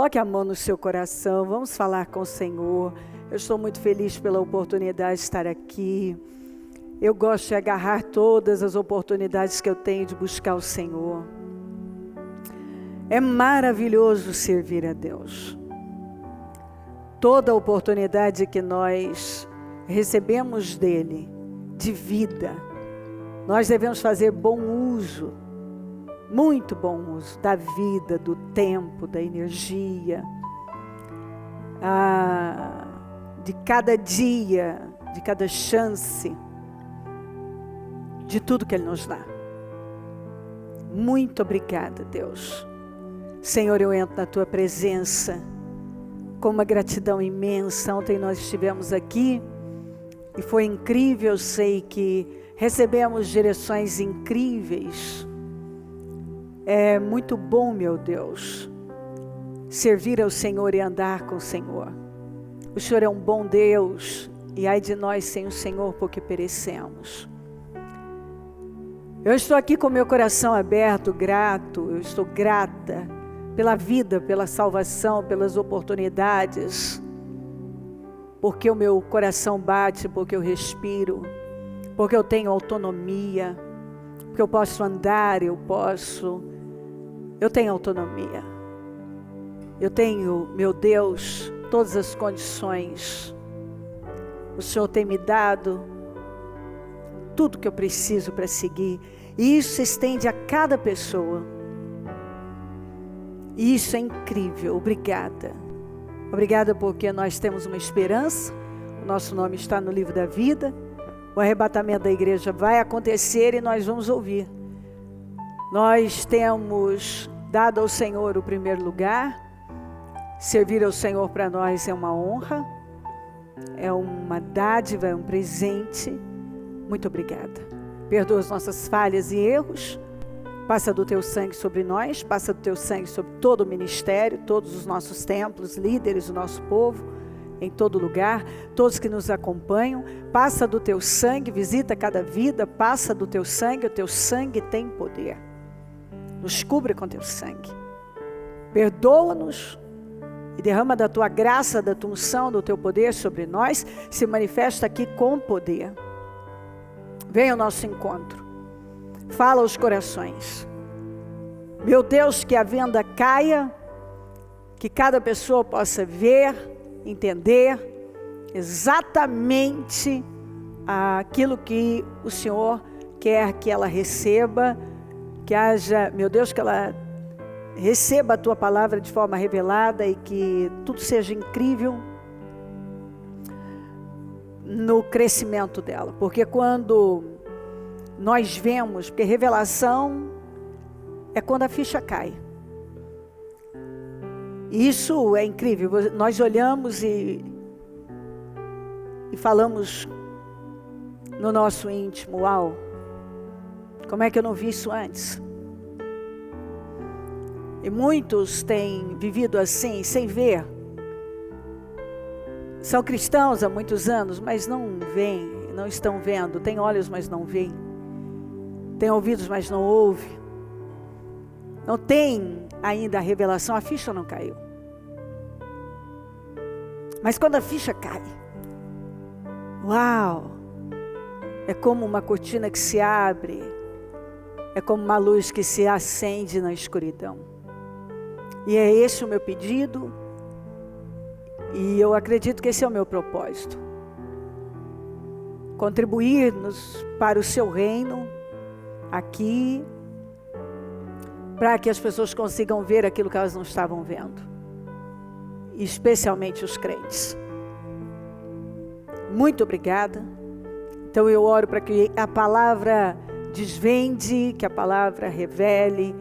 Coloque a mão no seu coração, vamos falar com o Senhor. Eu estou muito feliz pela oportunidade de estar aqui. Eu gosto de agarrar todas as oportunidades que eu tenho de buscar o Senhor. É maravilhoso servir a Deus. Toda oportunidade que nós recebemos dele, de vida, nós devemos fazer bom uso, muito bom uso da vida, do tempo, da energia, de cada dia, de cada chance, de tudo que ele nos dá. Muito obrigada, Deus. Senhor, eu entro na tua presença com uma gratidão imensa. Ontem nós estivemos aqui e foi incrível. Eu sei que recebemos direções incríveis. É muito bom, meu Deus, servir ao Senhor e andar com o Senhor. O Senhor é um bom Deus e ai de nós sem o Senhor, porque perecemos. Eu estou aqui com meu coração aberto, grato. Eu estou grata pela vida, pela salvação, pelas oportunidades, porque o meu coração bate, porque eu respiro, porque eu tenho autonomia, porque eu posso andar, eu tenho autonomia. Eu tenho, meu Deus, todas as condições. O Senhor tem me dado tudo que eu preciso para seguir. E isso se estende a cada pessoa. E isso é incrível. Obrigada. Obrigada porque nós temos uma esperança. O nosso nome está no livro da vida. O arrebatamento da igreja vai acontecer e nós vamos ouvir. Nós temos dado ao Senhor o primeiro lugar. Servir ao Senhor para nós é uma honra, é uma dádiva, é um presente. Muito obrigada. Perdoa as nossas falhas e erros. Passa do teu sangue sobre nós, passa do teu sangue sobre todo o ministério, todos os nossos templos, líderes, o nosso povo, em todo lugar, todos que nos acompanham. Passa do teu sangue, visita cada vida, passa do teu sangue, o teu sangue tem poder. Nos cubra com teu sangue. Perdoa-nos e derrama da tua graça, da tua unção, do teu poder sobre nós. Se manifesta aqui com poder. Venha ao nosso encontro. Fala aos corações. Meu Deus, que a venda caia, que cada pessoa possa ver, entender exatamente aquilo que o Senhor quer que ela receba, que haja, meu Deus, que ela receba a tua palavra de forma revelada e que tudo seja incrível no crescimento dela. Porque quando nós vemos, porque revelação é quando a ficha cai. Isso é incrível. Nós olhamos e falamos no nosso íntimo: uau, como é que eu não vi isso antes? E muitos têm vivido assim, sem ver. São cristãos há muitos anos, mas não veem, não estão vendo. Tem olhos, mas não veem. Tem ouvidos, mas não ouvem. Não tem ainda a revelação, a ficha não caiu. Mas quando a ficha cai, uau! É como uma cortina que se abre, é como uma luz que se acende na escuridão. E é esse o meu pedido, e eu acredito que esse é o meu propósito. Contribuir-nos para o seu reino, aqui, para que as pessoas consigam ver aquilo que elas não estavam vendo. Especialmente os crentes. Muito obrigada. Então eu oro para que a palavra desvende, que a palavra revele,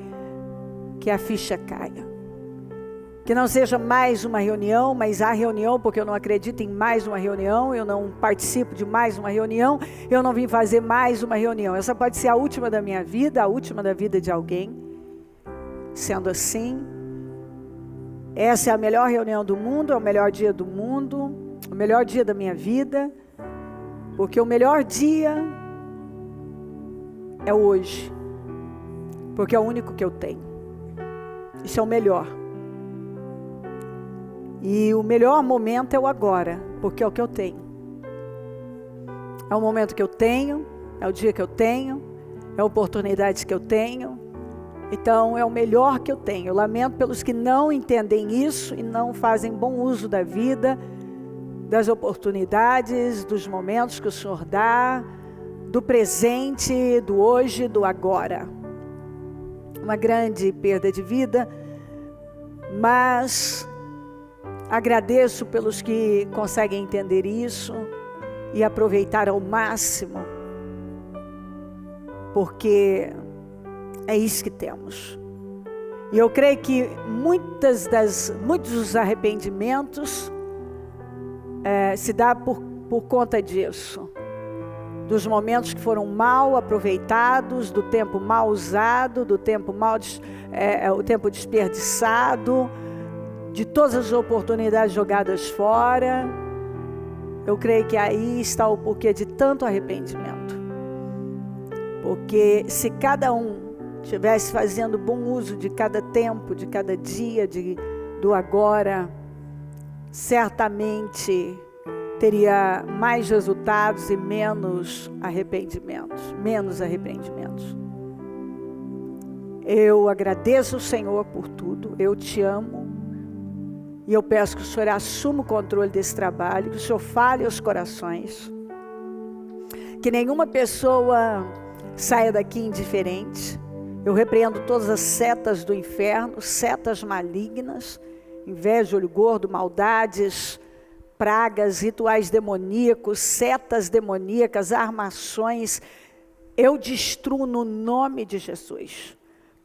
que a ficha caia. Que não seja mais uma reunião, mas a reunião, porque eu não acredito em mais uma reunião, eu não participo de mais uma reunião, eu não vim fazer mais uma reunião. Essa pode ser a última da minha vida, a última da vida de alguém. Sendo assim, essa é a melhor reunião do mundo, é o melhor dia do mundo, o melhor dia da minha vida, porque o melhor dia é hoje, porque é o único que eu tenho. Isso é o melhor. E o melhor momento é o agora, porque é o que eu tenho. É o momento que eu tenho, é o dia que eu tenho, é a oportunidade que eu tenho. Então é o melhor que eu tenho. Eu lamento pelos que não entendem isso e não fazem bom uso da vida, das oportunidades, dos momentos que o Senhor dá, do presente, do hoje, do agora. Uma grande perda de vida, mas agradeço pelos que conseguem entender isso e aproveitar ao máximo, porque é isso que temos. E eu creio que muitos dos arrependimentos se dá por conta disso. Dos momentos que foram mal aproveitados, do tempo mal usado, do tempo o tempo desperdiçado, de todas as oportunidades jogadas fora. Eu creio que aí está o porquê de tanto arrependimento. Porque se cada um estivesse fazendo bom uso de cada tempo, de cada dia, do agora, certamente teria mais resultados e menos arrependimentos. Eu agradeço o Senhor por tudo, eu te amo, e eu peço que o Senhor assuma o controle desse trabalho, que o Senhor fale aos corações, que nenhuma pessoa saia daqui indiferente. Eu repreendo todas as setas do inferno, setas malignas, inveja, olho gordo, maldades, pragas, rituais demoníacos, setas demoníacas, armações. Eu destruo no nome de Jesus.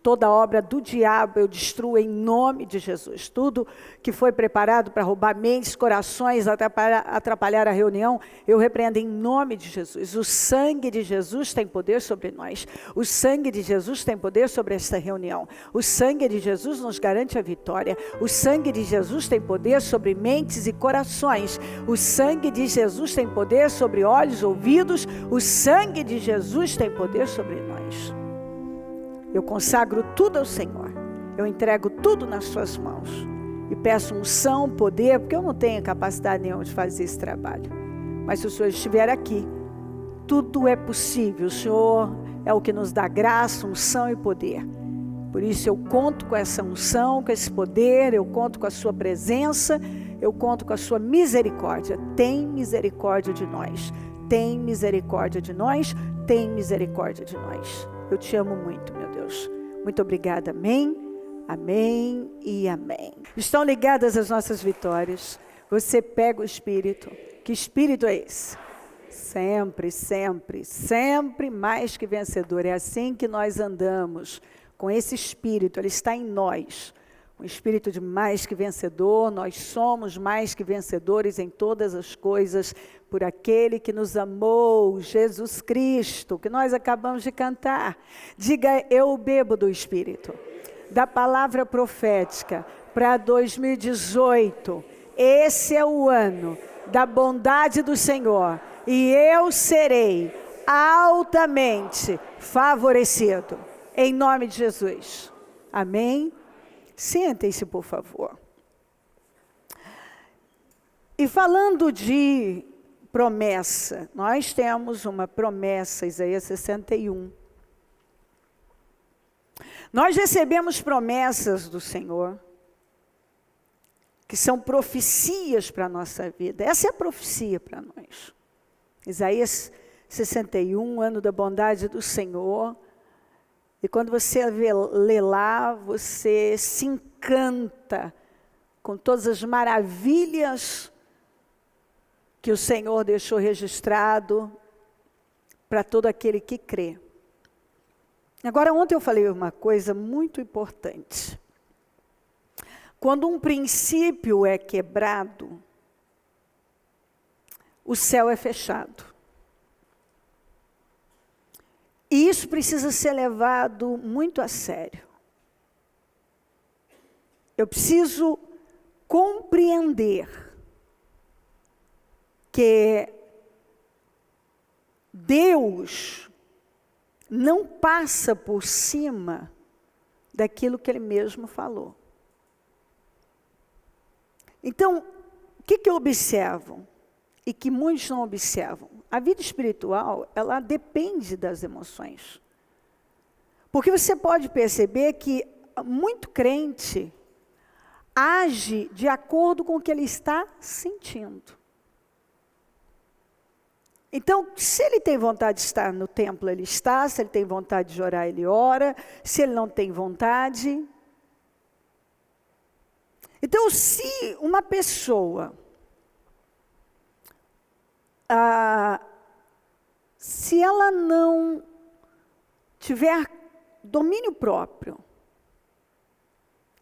Toda obra do diabo eu destruo em nome de Jesus. Tudo que foi preparado para roubar mentes, corações, atrapalhar a reunião, eu repreendo em nome de Jesus. O sangue de Jesus tem poder sobre nós. O sangue de Jesus tem poder sobre esta reunião. O sangue de Jesus nos garante a vitória. O sangue de Jesus tem poder sobre mentes e corações. O sangue de Jesus tem poder sobre olhos, ouvidos. O sangue de Jesus tem poder sobre nós. Eu consagro tudo ao Senhor. Eu entrego tudo nas suas mãos. E peço unção, poder, porque eu não tenho capacidade nenhuma de fazer esse trabalho. Mas se o Senhor estiver aqui, tudo é possível. O Senhor é o que nos dá graça, unção e poder. Por isso eu conto com essa unção, com esse poder, eu conto com a sua presença, eu conto com a sua misericórdia. Tem misericórdia de nós. Tem misericórdia de nós. Tem misericórdia de nós. Eu te amo muito, meu Deus. Muito obrigada. Amém, amém e amém. Estão ligadas as nossas vitórias. Você pega o Espírito. Que Espírito é esse? Sempre, sempre, sempre mais que vencedor. É assim que nós andamos. Com esse Espírito, ele está em nós. Um espírito de mais que vencedor, nós somos mais que vencedores em todas as coisas, por aquele que nos amou, Jesus Cristo, que nós acabamos de cantar. Diga, eu bebo do Espírito, da palavra profética para 2018. Esse é o ano da bondade do Senhor, e eu serei altamente favorecido, em nome de Jesus. Amém? Sentem-se, por favor. E falando de promessa, nós temos uma promessa, Isaías 61. Nós recebemos promessas do Senhor, que são profecias para a nossa vida. Essa é a profecia para nós. Isaías 61, ano da bondade do Senhor. E quando você lê lá, você se encanta com todas as maravilhas que o Senhor deixou registrado para todo aquele que crê. Agora, ontem eu falei uma coisa muito importante. Quando um princípio é quebrado, o céu é fechado. E isso precisa ser levado muito a sério. Eu preciso compreender que Deus não passa por cima daquilo que Ele mesmo falou. Então, o que eu observo? E que muitos não observam. A vida espiritual, ela depende das emoções. Porque você pode perceber que muito crente age de acordo com o que ele está sentindo. Então, se ele tem vontade de estar no templo, ele está. Se ele tem vontade de orar, ele ora. Se ele não tem vontade. Então, se uma pessoa, se ela não tiver domínio próprio,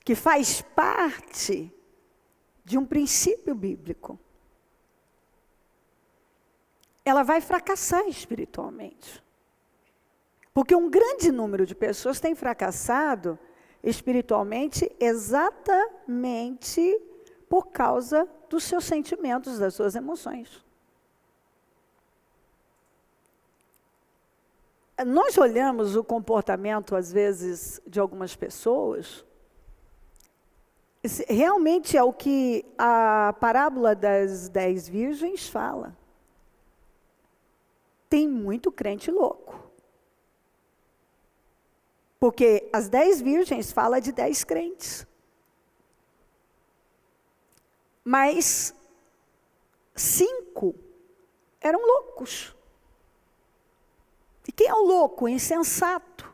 que faz parte de um princípio bíblico, ela vai fracassar espiritualmente. Porque um grande número de pessoas tem fracassado espiritualmente exatamente por causa dos seus sentimentos, das suas emoções. Nós olhamos o comportamento, às vezes, de algumas pessoas, realmente é o que a parábola das 10 virgens fala. Tem muito crente louco. Porque as 10 virgens fala de 10 crentes. Mas 5 eram loucos. E quem é o louco? O insensato.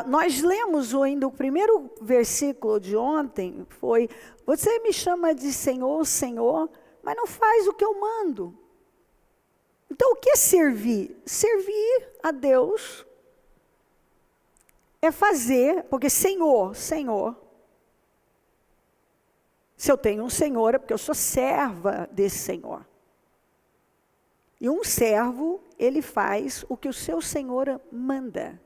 Nós lemos ainda o primeiro versículo de ontem, foi: você me chama de Senhor, Senhor, mas não faz o que eu mando. Então, o que é servir? Servir a Deus é fazer, porque Senhor, Senhor. Se eu tenho um Senhor, é porque eu sou serva desse Senhor. E um servo, ele faz o que o seu Senhor manda.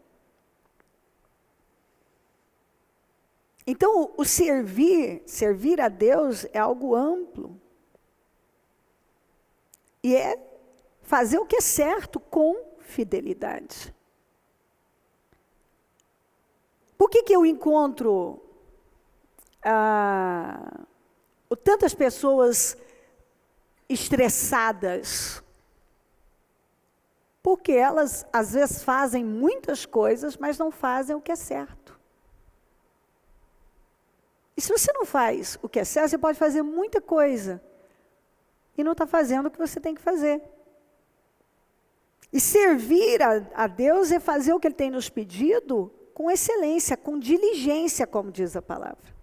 Então, o servir a Deus é algo amplo. E é fazer o que é certo com fidelidade. Por que eu encontro tantas pessoas estressadas? Porque elas, às vezes, fazem muitas coisas, mas não fazem o que é certo. E se você não faz o que é certo, você pode fazer muita coisa e não está fazendo o que você tem que fazer. E servir a Deus é fazer o que Ele tem nos pedido com excelência, com diligência, como diz a palavra.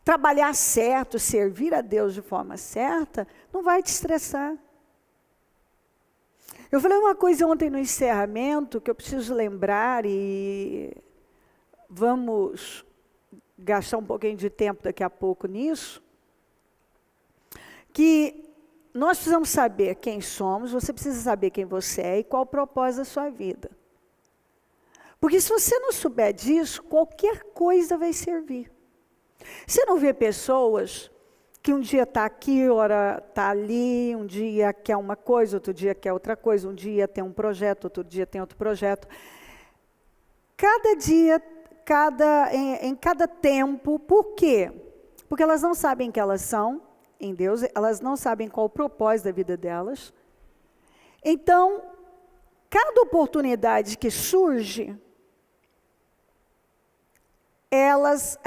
Trabalhar certo, servir a Deus de forma certa, não vai te estressar. Eu falei uma coisa ontem no encerramento que eu preciso lembrar e vamos gastar um pouquinho de tempo daqui a pouco nisso, que nós precisamos saber quem somos, você precisa saber quem você é e qual o propósito da sua vida. Porque se você não souber disso, qualquer coisa vai servir. Você não vê pessoas que um dia está aqui, ora está ali, um dia quer uma coisa, outro dia quer outra coisa, um dia tem um projeto, outro dia tem outro projeto. Cada dia, em cada tempo, por quê? Porque elas não sabem quem elas são em Deus, elas não sabem qual o propósito da vida delas. Então, cada oportunidade que surge, elas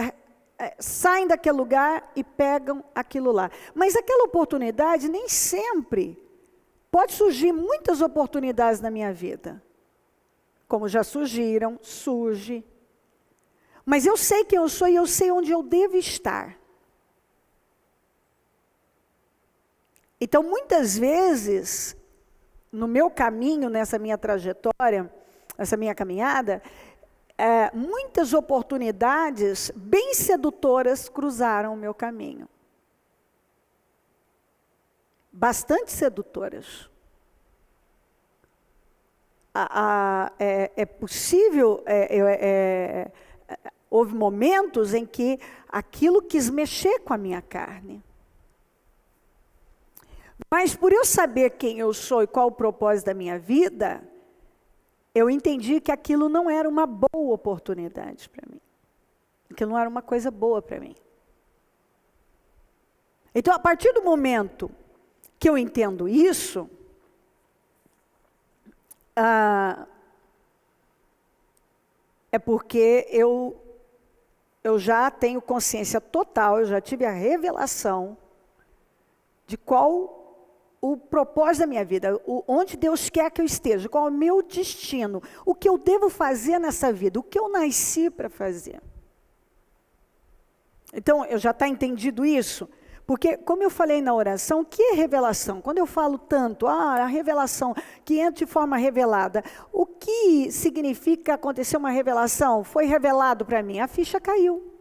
saem daquele lugar e pegam aquilo lá. Mas aquela oportunidade nem sempre, pode surgir muitas oportunidades na minha vida. Como já surgiram, surge. Mas eu sei quem eu sou e eu sei onde eu devo estar. Então, muitas vezes, no meu caminho, nessa minha trajetória, nessa minha caminhada, muitas oportunidades bem sedutoras cruzaram o meu caminho. Bastante sedutoras. É possível, houve momentos em que aquilo quis mexer com a minha carne. Mas por eu saber quem eu sou e qual o propósito da minha vida, eu entendi que aquilo não era uma boa oportunidade para mim. Aquilo não era uma coisa boa para mim. Então, a partir do momento que eu entendo isso, é porque eu já tenho consciência total, eu já tive a revelação de qual o propósito da minha vida, onde Deus quer que eu esteja, qual é o meu destino, o que eu devo fazer nessa vida, o que eu nasci para fazer. Então, eu já está entendido isso? Porque, como eu falei na oração, o que é revelação? Quando eu falo tanto, a revelação, que entra de forma revelada, o que significa acontecer uma revelação? Foi revelado para mim, a ficha caiu.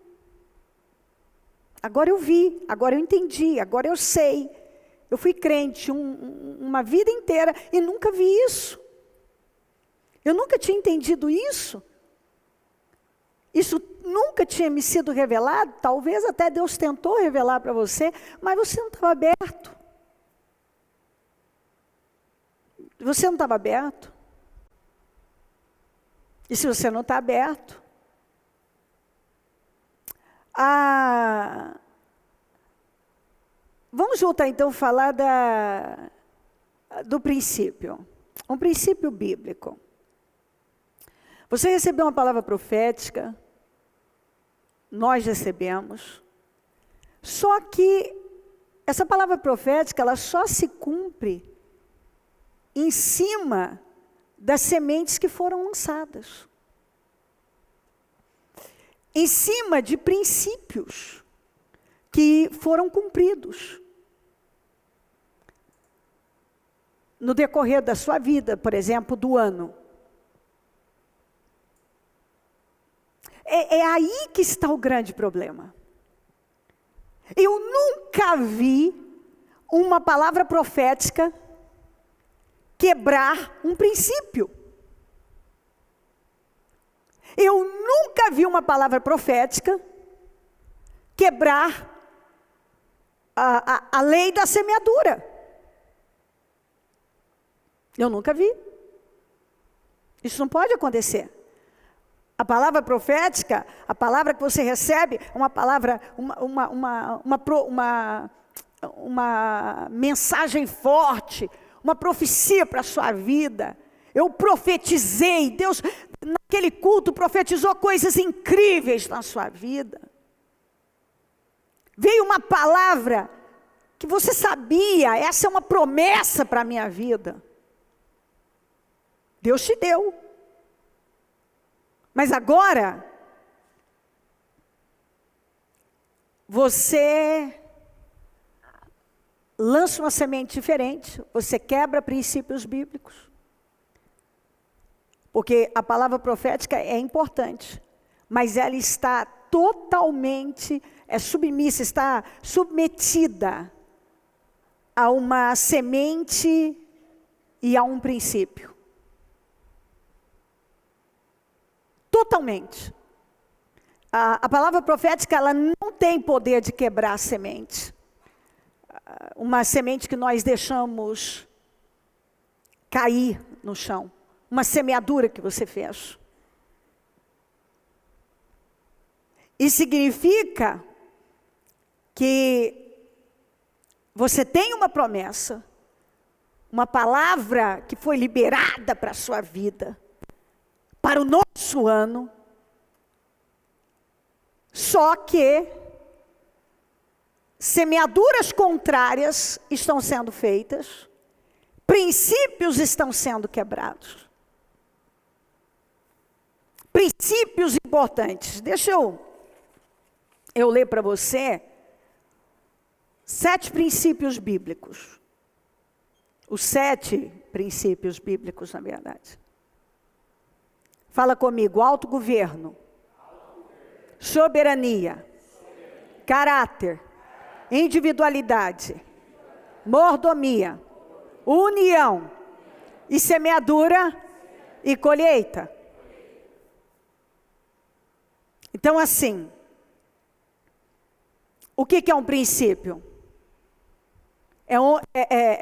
Agora eu vi, agora eu entendi, agora eu sei. Eu fui crente uma vida inteira e nunca vi isso. Eu nunca tinha entendido isso. Isso nunca tinha me sido revelado. Talvez até Deus tentou revelar para você, mas você não estava aberto. Você não estava aberto. E se você não está aberto, vamos voltar então a falar do princípio. Um princípio bíblico. Você recebeu uma palavra profética, nós recebemos, só que essa palavra profética, ela só se cumpre em cima das sementes que foram lançadas. Em cima de princípios que foram cumpridos. No decorrer da sua vida, por exemplo, do ano. É aí que está o grande problema. Eu nunca vi uma palavra profética quebrar um princípio. Eu nunca vi uma palavra profética quebrar a lei da semeadura. Eu nunca vi. Isso não pode acontecer. A palavra profética, a palavra que você recebe, é uma palavra, uma mensagem forte, uma profecia para a sua vida. Eu profetizei, Deus, naquele culto, profetizou coisas incríveis na sua vida. Veio uma palavra que você sabia, essa é uma promessa para a minha vida. Deus te deu. Mas agora, você lança uma semente diferente, você quebra princípios bíblicos. Porque a palavra profética é importante, mas ela está totalmente submissa, está submetida a uma semente e a um princípio. Totalmente. A palavra profética, ela não tem poder de quebrar a semente. Uma semente que nós deixamos cair no chão. Uma semeadura que você fez. Isso significa que você tem uma promessa, uma palavra que foi liberada para a sua vida, para o nosso ano, só que semeaduras contrárias estão sendo feitas, princípios estão sendo quebrados. Princípios importantes. Deixa eu ler para você 7 princípios bíblicos. Os 7 princípios bíblicos, na verdade. Fala comigo: autogoverno, soberania, caráter, individualidade, mordomia, união e semeadura e colheita. Então, assim, o que é um princípio?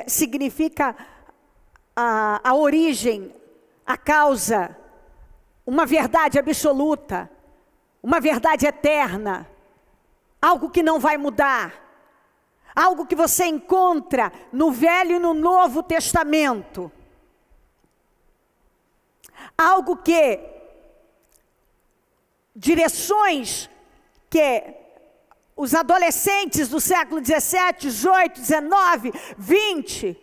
Significa a origem, a causa, uma verdade absoluta, uma verdade eterna, algo que não vai mudar, algo que você encontra no Velho e no Novo Testamento, algo que, direções que os adolescentes do século 17, 18, 19, 20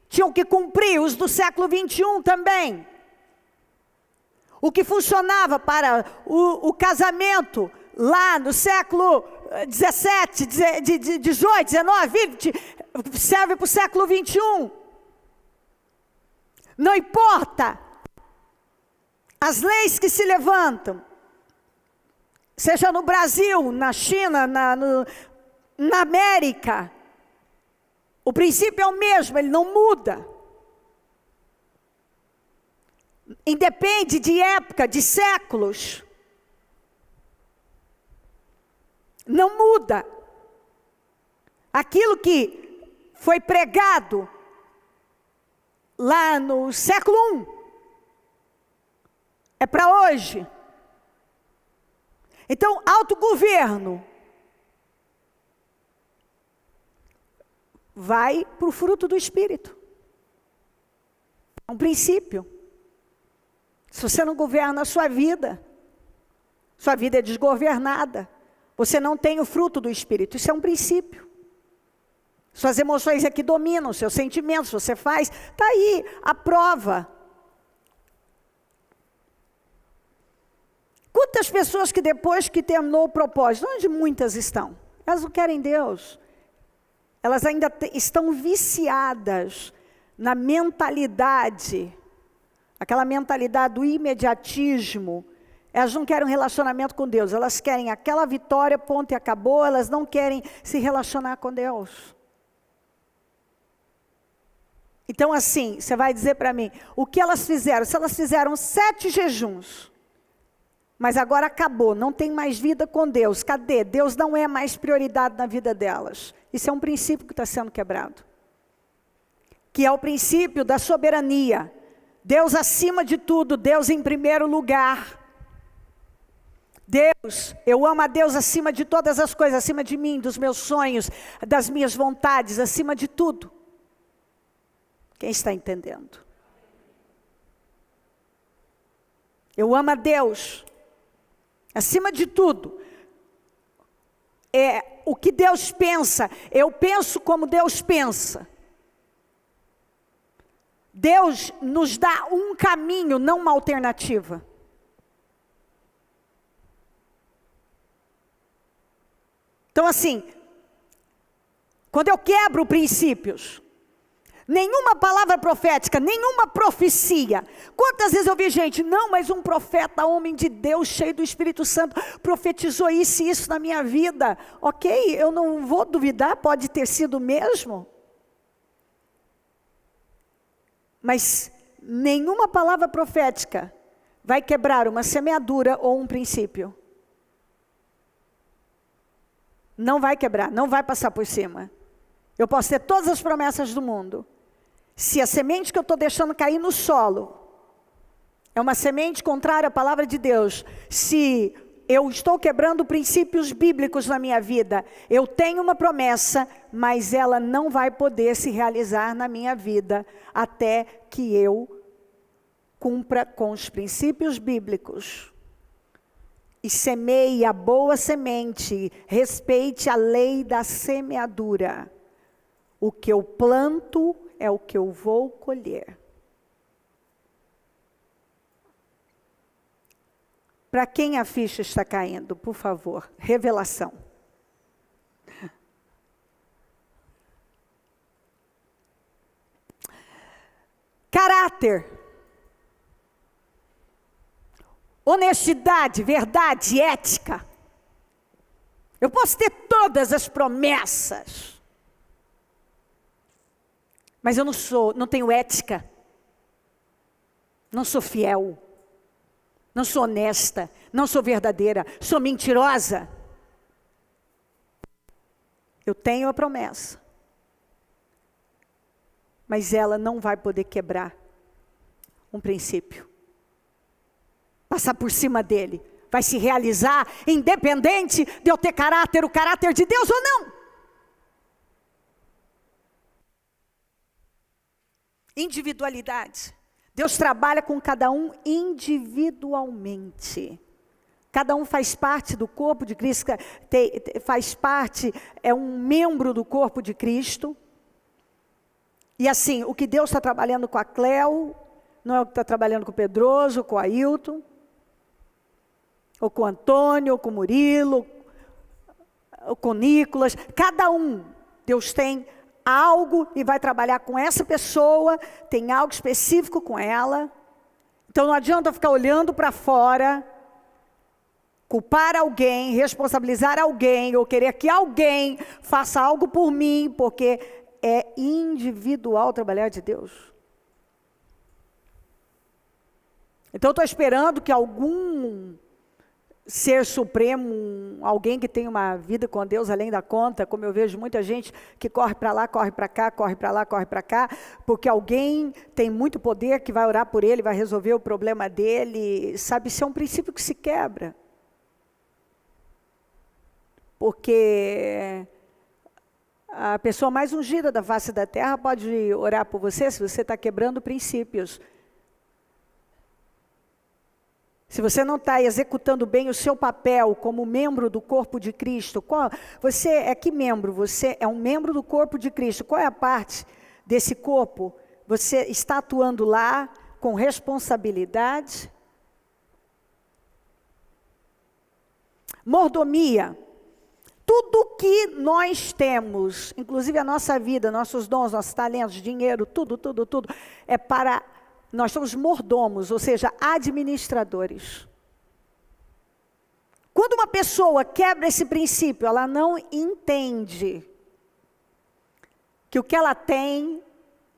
tinham que cumprir, os do século 21 também. O que funcionava para o casamento lá no século 17, 18, 19, 20, serve para o século 21. Não importa as leis que se levantam, seja no Brasil, na China, na América, o princípio é o mesmo, ele não muda. Independe de época, de séculos. Não muda. Aquilo que foi pregado lá no século I é para hoje. Então, autogoverno vai para o fruto do Espírito. É um princípio. Se você não governa a sua vida é desgovernada. Você não tem o fruto do Espírito. Isso é um princípio. Suas emoções é que dominam, seus sentimentos, você faz. Está aí a prova. Quantas pessoas que depois que terminou o propósito, onde muitas estão? Elas não querem Deus. Elas ainda estão viciadas na mentalidade, aquela mentalidade do imediatismo. Elas não querem um relacionamento com Deus, elas querem aquela vitória, ponto e acabou, elas não querem se relacionar com Deus. Então assim, você vai dizer para mim, o que elas fizeram? Se elas fizeram 7 jejuns, mas agora acabou, não tem mais vida com Deus, cadê? Deus não é mais prioridade na vida delas. Isso é um princípio que está sendo quebrado. Que é o princípio da soberania. Deus acima de tudo, Deus em primeiro lugar. Deus, eu amo a Deus acima de todas as coisas, acima de mim, dos meus sonhos, das minhas vontades, acima de tudo. Quem está entendendo? Eu amo a Deus acima de tudo. É o que Deus pensa, eu penso como Deus pensa. Deus nos dá um caminho, não uma alternativa. Então assim, quando eu quebro princípios, nenhuma palavra profética, nenhuma profecia. Quantas vezes eu vi gente, não, mas um profeta, homem de Deus, cheio do Espírito Santo, profetizou isso e isso na minha vida. Ok, eu não vou duvidar, pode ter sido mesmo. Mas nenhuma palavra profética vai quebrar uma semeadura ou um princípio. Não vai quebrar, não vai passar por cima. Eu posso ter todas as promessas do mundo. Se a semente que eu estou deixando cair no solo é uma semente contrária à palavra de Deus, se eu estou quebrando princípios bíblicos na minha vida, eu tenho uma promessa, mas ela não vai poder se realizar na minha vida até que eu cumpra com os princípios bíblicos. E semeie a boa semente, respeite a lei da semeadura. O que eu planto é o que eu vou colher. Para quem a ficha está caindo, por favor, revelação. Caráter. Honestidade, verdade, ética. Eu posso ter todas as promessas, mas eu não tenho ética, não sou fiel, não sou honesta, não sou verdadeira, sou mentirosa. Eu tenho a promessa, mas ela não vai poder quebrar um princípio, passar por cima dele, vai se realizar, independente de eu ter o caráter de Deus ou não. Individualidade. Deus trabalha com cada um individualmente. Cada um faz parte do corpo de Cristo, faz parte, é um membro do corpo de Cristo. E assim, o que Deus está trabalhando com a Cleo, não é o que está trabalhando com o Pedroso, com o Ailton, ou com o Antônio, ou com o Murilo, ou com o Nicolas. Cada um, Deus tem algo e vai trabalhar com essa pessoa, tem algo específico com ela. Então não adianta ficar olhando para fora, culpar alguém, responsabilizar alguém, ou querer que alguém faça algo por mim, porque é individual trabalhar de Deus. Então eu estou esperando que algum ser supremo, alguém que tem uma vida com Deus além da conta, como eu vejo muita gente que corre para lá, corre para cá, corre para lá, corre para cá, porque alguém tem muito poder que vai orar por ele, vai resolver o problema dele, sabe, isso é um princípio que se quebra. Porque a pessoa mais ungida da face da terra pode orar por você se você está quebrando princípios. Se você não está executando bem o seu papel como membro do corpo de Cristo, você é que membro? Você é um membro do corpo de Cristo. Qual é a parte desse corpo? Você está atuando lá com responsabilidade? Mordomia. Tudo que nós temos, inclusive a nossa vida, nossos dons, nossos talentos, dinheiro, tudo, é para... Nós somos mordomos, ou seja, administradores. Quando uma pessoa quebra esse princípio, ela não entende que o que ela tem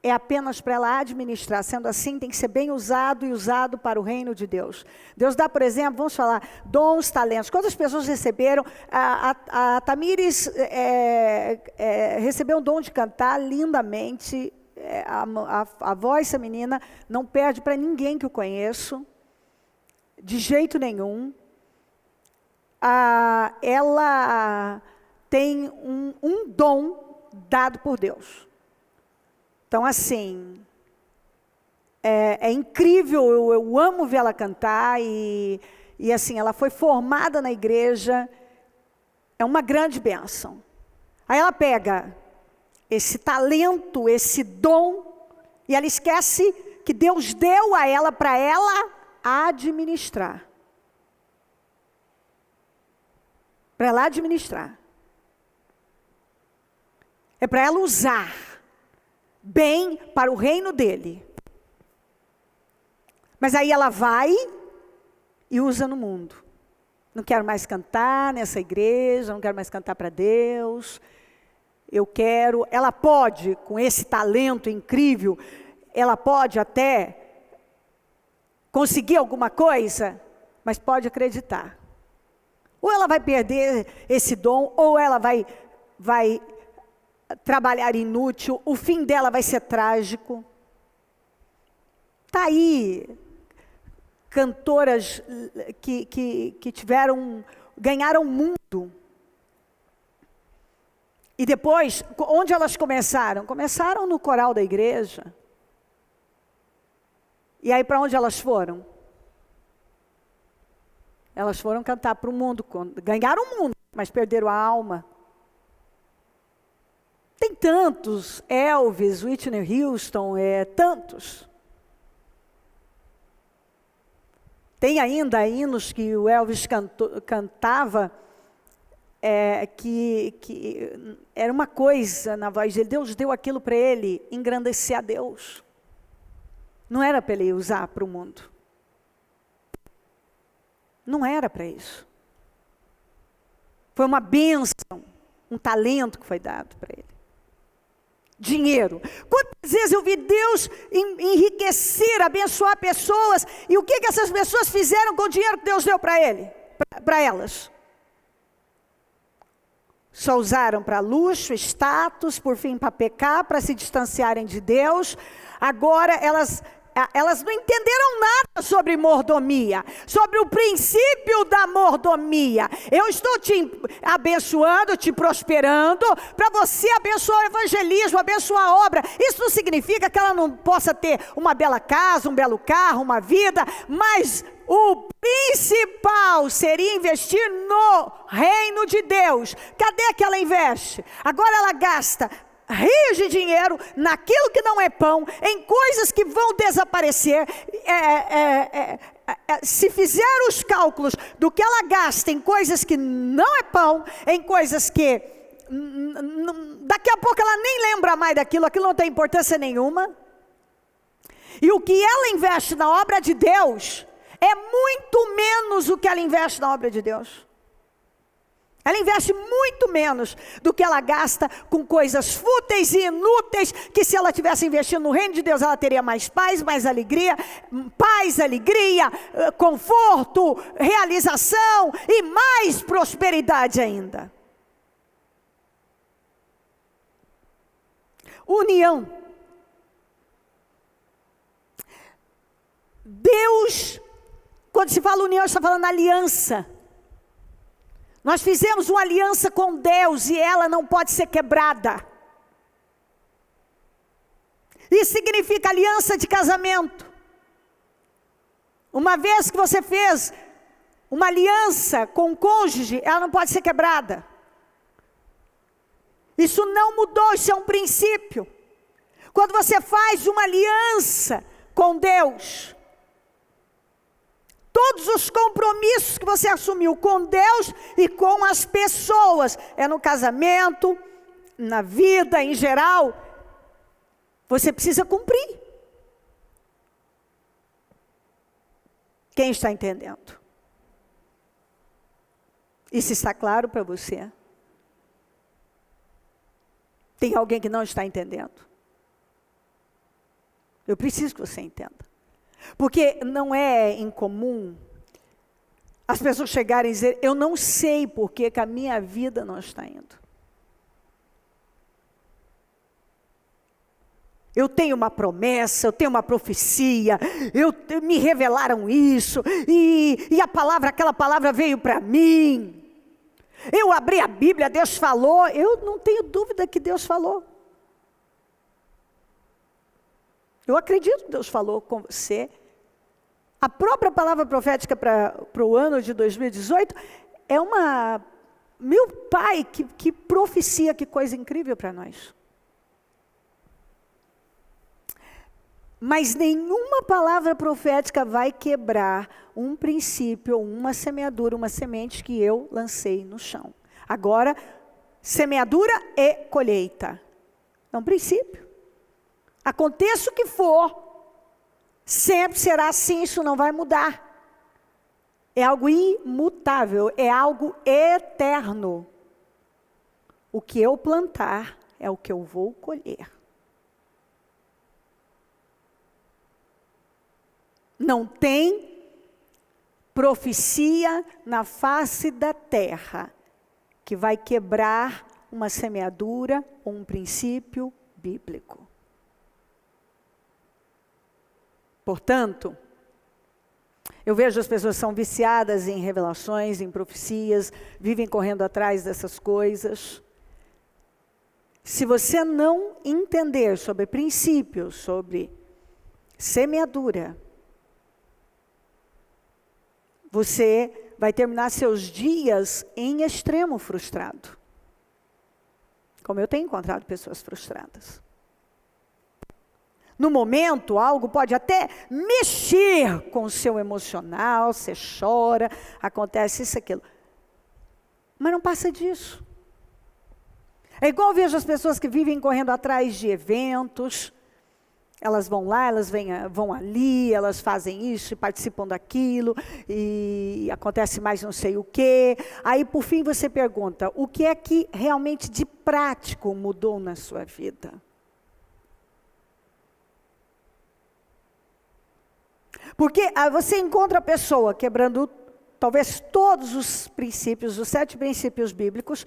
é apenas para ela administrar. Sendo assim, tem que ser bem usado e usado para o reino de Deus. Deus dá, por exemplo, vamos falar, dons, talentos. Quantas pessoas receberam? A Tamires recebeu um dom de cantar lindamente. A voz feminina não perde para ninguém que eu conheço, de jeito nenhum. Ela tem um dom dado por Deus. Então, assim, é incrível, eu amo ver ela cantar, e assim, ela foi formada na igreja, é uma grande bênção. Aí ela pega esse talento, esse dom, e ela esquece que Deus deu a ela para ela administrar. Para ela administrar. É para ela usar bem para o reino dele. Mas aí ela vai e usa no mundo. Não quero mais cantar nessa igreja, não quero mais cantar para Deus. Ela pode, com esse talento incrível, ela pode até conseguir alguma coisa, mas pode acreditar. Ou ela vai perder esse dom, ou ela vai trabalhar inútil, o fim dela vai ser trágico. Está aí cantoras que ganharam o mundo. E depois, onde elas começaram? Começaram no coral da igreja. E aí para onde elas foram? Elas foram cantar para o mundo. Ganharam o mundo, mas perderam a alma. Tem tantos, Elvis, Whitney Houston, tantos. Tem ainda hinos que o Elvis cantava, que era uma coisa na voz dele. Deus deu aquilo para ele, engrandecer a Deus. Não era para ele usar para o mundo. Não era para isso. Foi uma bênção, um talento que foi dado para ele. Dinheiro. Quantas vezes eu vi Deus enriquecer, abençoar pessoas, e o que essas pessoas fizeram com o dinheiro que Deus deu para elas? Só usaram para luxo, status, por fim para pecar, para se distanciarem de Deus. Agora elas elas não entenderam nada sobre mordomia, sobre o princípio da mordomia. Eu estou te abençoando, te prosperando, para você abençoar o evangelismo, abençoar a obra. Isso não significa que ela não possa ter uma bela casa, um belo carro, uma vida, mas o principal seria investir no reino de Deus. Cadê que ela investe? Agora ela gasta rios de dinheiro naquilo que não é pão, em coisas que vão desaparecer. Se fizer os cálculos do que ela gasta em coisas que não é pão, em coisas que daqui a pouco ela nem lembra mais daquilo, aquilo não tem importância nenhuma. E o que ela investe na obra de Deus é muito menos o que ela investe na obra de Deus. Ela investe muito menos do que ela gasta com coisas fúteis e inúteis, que se ela tivesse investindo no reino de Deus, ela teria mais paz, alegria, conforto, realização e mais prosperidade ainda. União. Deus, quando se fala união, está falando aliança. Nós fizemos uma aliança com Deus e ela não pode ser quebrada. Isso significa aliança de casamento. Uma vez que você fez uma aliança com o cônjuge, ela não pode ser quebrada. Isso não mudou, isso é um princípio. Quando você faz uma aliança com Deus, todos os compromissos que você assumiu com Deus e com as pessoas, no casamento, na vida em geral, você precisa cumprir. Quem está entendendo? Isso está claro para você? Tem alguém que não está entendendo? Eu preciso que você entenda. Porque não é incomum as pessoas chegarem e dizer: eu não sei por que a minha vida não está indo. Eu tenho uma promessa, eu tenho uma profecia, me revelaram isso, e aquela palavra veio para mim. Eu abri a Bíblia, Deus falou, eu não tenho dúvida que Deus falou. Eu acredito que Deus falou com você. A própria palavra profética para o ano de 2018 é uma... Meu Pai, que profecia, que coisa incrível para nós. Mas nenhuma palavra profética vai quebrar um princípio, uma semeadura, uma semente que eu lancei no chão. Agora, semeadura e colheita. É um princípio. Aconteça o que for, sempre será assim, isso não vai mudar. É algo imutável, é algo eterno. O que eu plantar é o que eu vou colher. Não tem profecia na face da terra que vai quebrar uma semeadura ou um princípio bíblico. Portanto, eu vejo as pessoas são viciadas em revelações, em profecias, vivem correndo atrás dessas coisas. Se você não entender sobre princípios, sobre semeadura, você vai terminar seus dias em extremo frustrado. Como eu tenho encontrado pessoas frustradas. No momento, algo pode até mexer com o seu emocional, você chora, acontece isso, aquilo. Mas não passa disso. É igual eu vejo as pessoas que vivem correndo atrás de eventos. Elas vão lá, elas vão ali, elas fazem isso, participam daquilo, e acontece mais não sei o quê. Aí, por fim, você pergunta, o que é que realmente de prático mudou na sua vida? Porque você encontra a pessoa quebrando talvez todos os princípios, os 7 princípios bíblicos,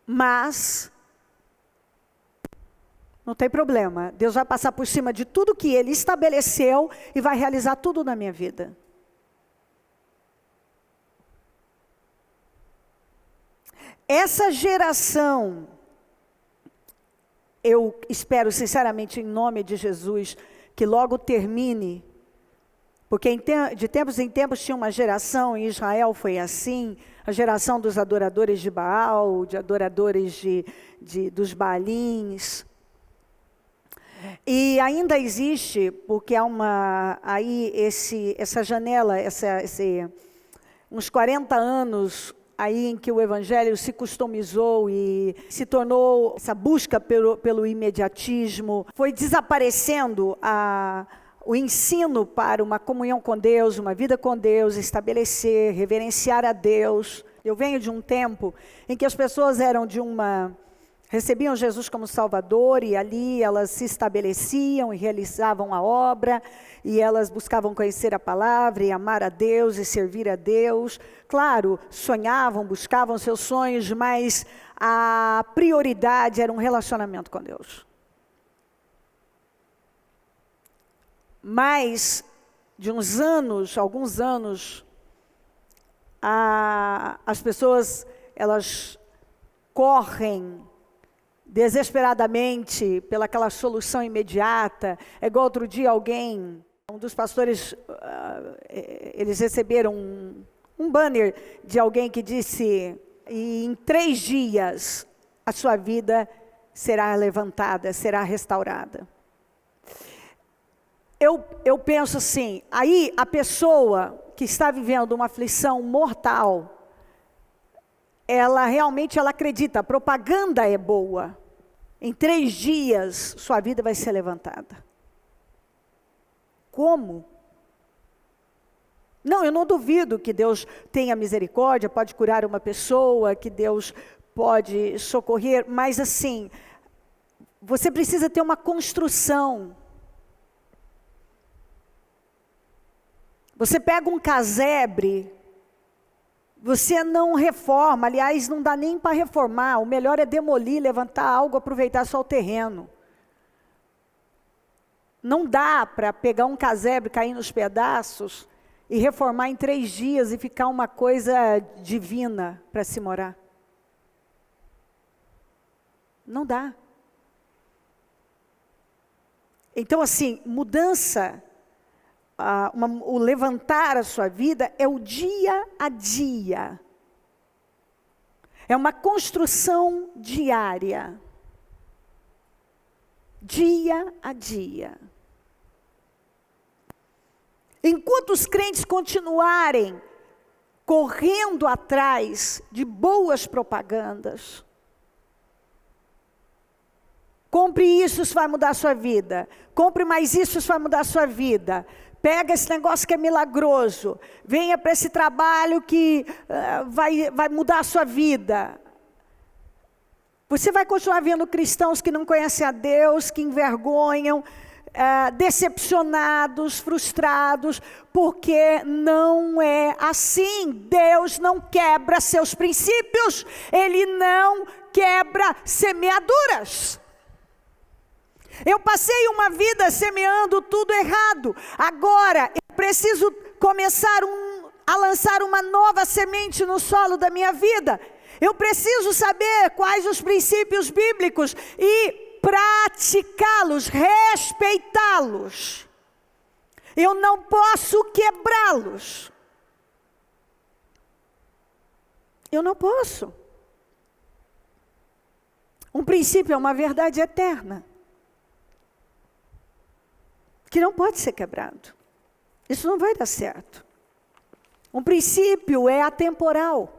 mas Não tem problema. Deus vai passar por cima de tudo que Ele estabeleceu e vai realizar tudo na minha vida. Essa geração, eu espero sinceramente em nome de Jesus, que logo termine, porque de tempos em tempos tinha uma geração, em Israel foi assim, a geração dos adoradores de Baal, de adoradores dos Baalins. E ainda existe, porque há essa janela, uns 40 anos aí em que o evangelho se customizou e se tornou essa busca pelo imediatismo, foi desaparecendo o ensino para uma comunhão com Deus, uma vida com Deus, estabelecer, reverenciar a Deus. Eu venho de um tempo em que as pessoas recebiam Jesus como Salvador e ali elas se estabeleciam e realizavam a obra e elas buscavam conhecer a palavra e amar a Deus e servir a Deus. Claro, sonhavam, buscavam seus sonhos, mas a prioridade era um relacionamento com Deus. Mas, de alguns anos, as pessoas, elas correm desesperadamente pelaquela solução imediata. É igual outro dia um dos pastores, eles receberam um banner de alguém que disse, e em 3 dias a sua vida será levantada, será restaurada. Eu penso assim, aí a pessoa que está vivendo uma aflição mortal, ela realmente acredita, a propaganda é boa. Em 3 dias, sua vida vai ser levantada. Como? Não, eu não duvido que Deus tenha misericórdia, pode curar uma pessoa, que Deus pode socorrer, mas assim, você precisa ter uma construção. Você pega um casebre, você não reforma, aliás, não dá nem para reformar, o melhor é demolir, levantar algo, aproveitar só o terreno. Não dá para pegar um casebre, cair nos pedaços e reformar em 3 dias e ficar uma coisa divina para se morar. Não dá. Então assim, mudança, o levantar a sua vida é o dia a dia. É uma construção diária. Dia a dia. Enquanto os crentes continuarem correndo atrás de boas propagandas, compre isso, isso vai mudar a sua vida. Compre mais isso, isso vai mudar a sua vida. Pega esse negócio que é milagroso. Venha para esse trabalho que vai mudar a sua vida. Você vai continuar vendo cristãos que não conhecem a Deus, que envergonham, decepcionados, frustrados, porque não é assim. Deus não quebra seus princípios. Ele não quebra semeaduras. Eu passei uma vida semeando tudo errado. Agora eu preciso começar a lançar uma nova semente no solo da minha vida. Eu preciso saber quais os princípios bíblicos e praticá-los, respeitá-los. Eu não posso quebrá-los. Eu não posso. Um princípio é uma verdade eterna, que não pode ser quebrado. Isso não vai dar certo. Um princípio é atemporal.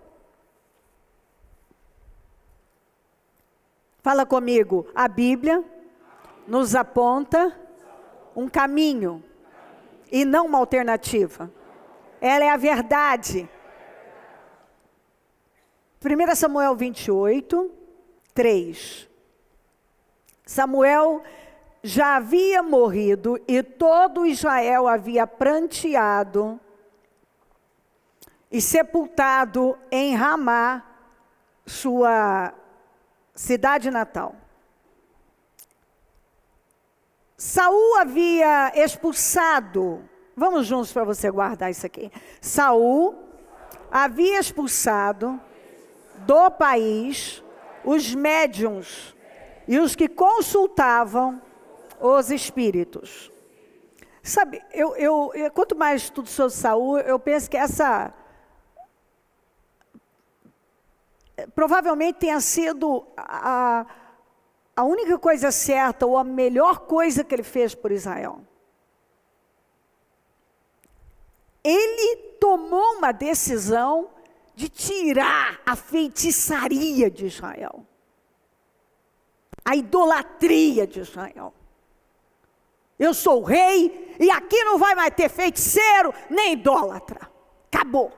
Fala comigo, a Bíblia nos aponta um caminho e não uma alternativa. Ela é a verdade. 1 Samuel 28, 3. Samuel já havia morrido e todo Israel havia pranteado e sepultado em Ramá, sua cidade natal. Saul havia expulsado, vamos juntos para você guardar isso aqui. Saul havia expulsado do país os médiuns e os que consultavam os espíritos. Sabe, quanto mais estudo sobre Saul, eu penso que essa provavelmente tenha sido a única coisa certa ou a melhor coisa que ele fez por Israel. Ele tomou uma decisão de tirar a feitiçaria de Israel, a idolatria de Israel. Eu sou o rei e aqui não vai mais ter feiticeiro nem idólatra. Acabou.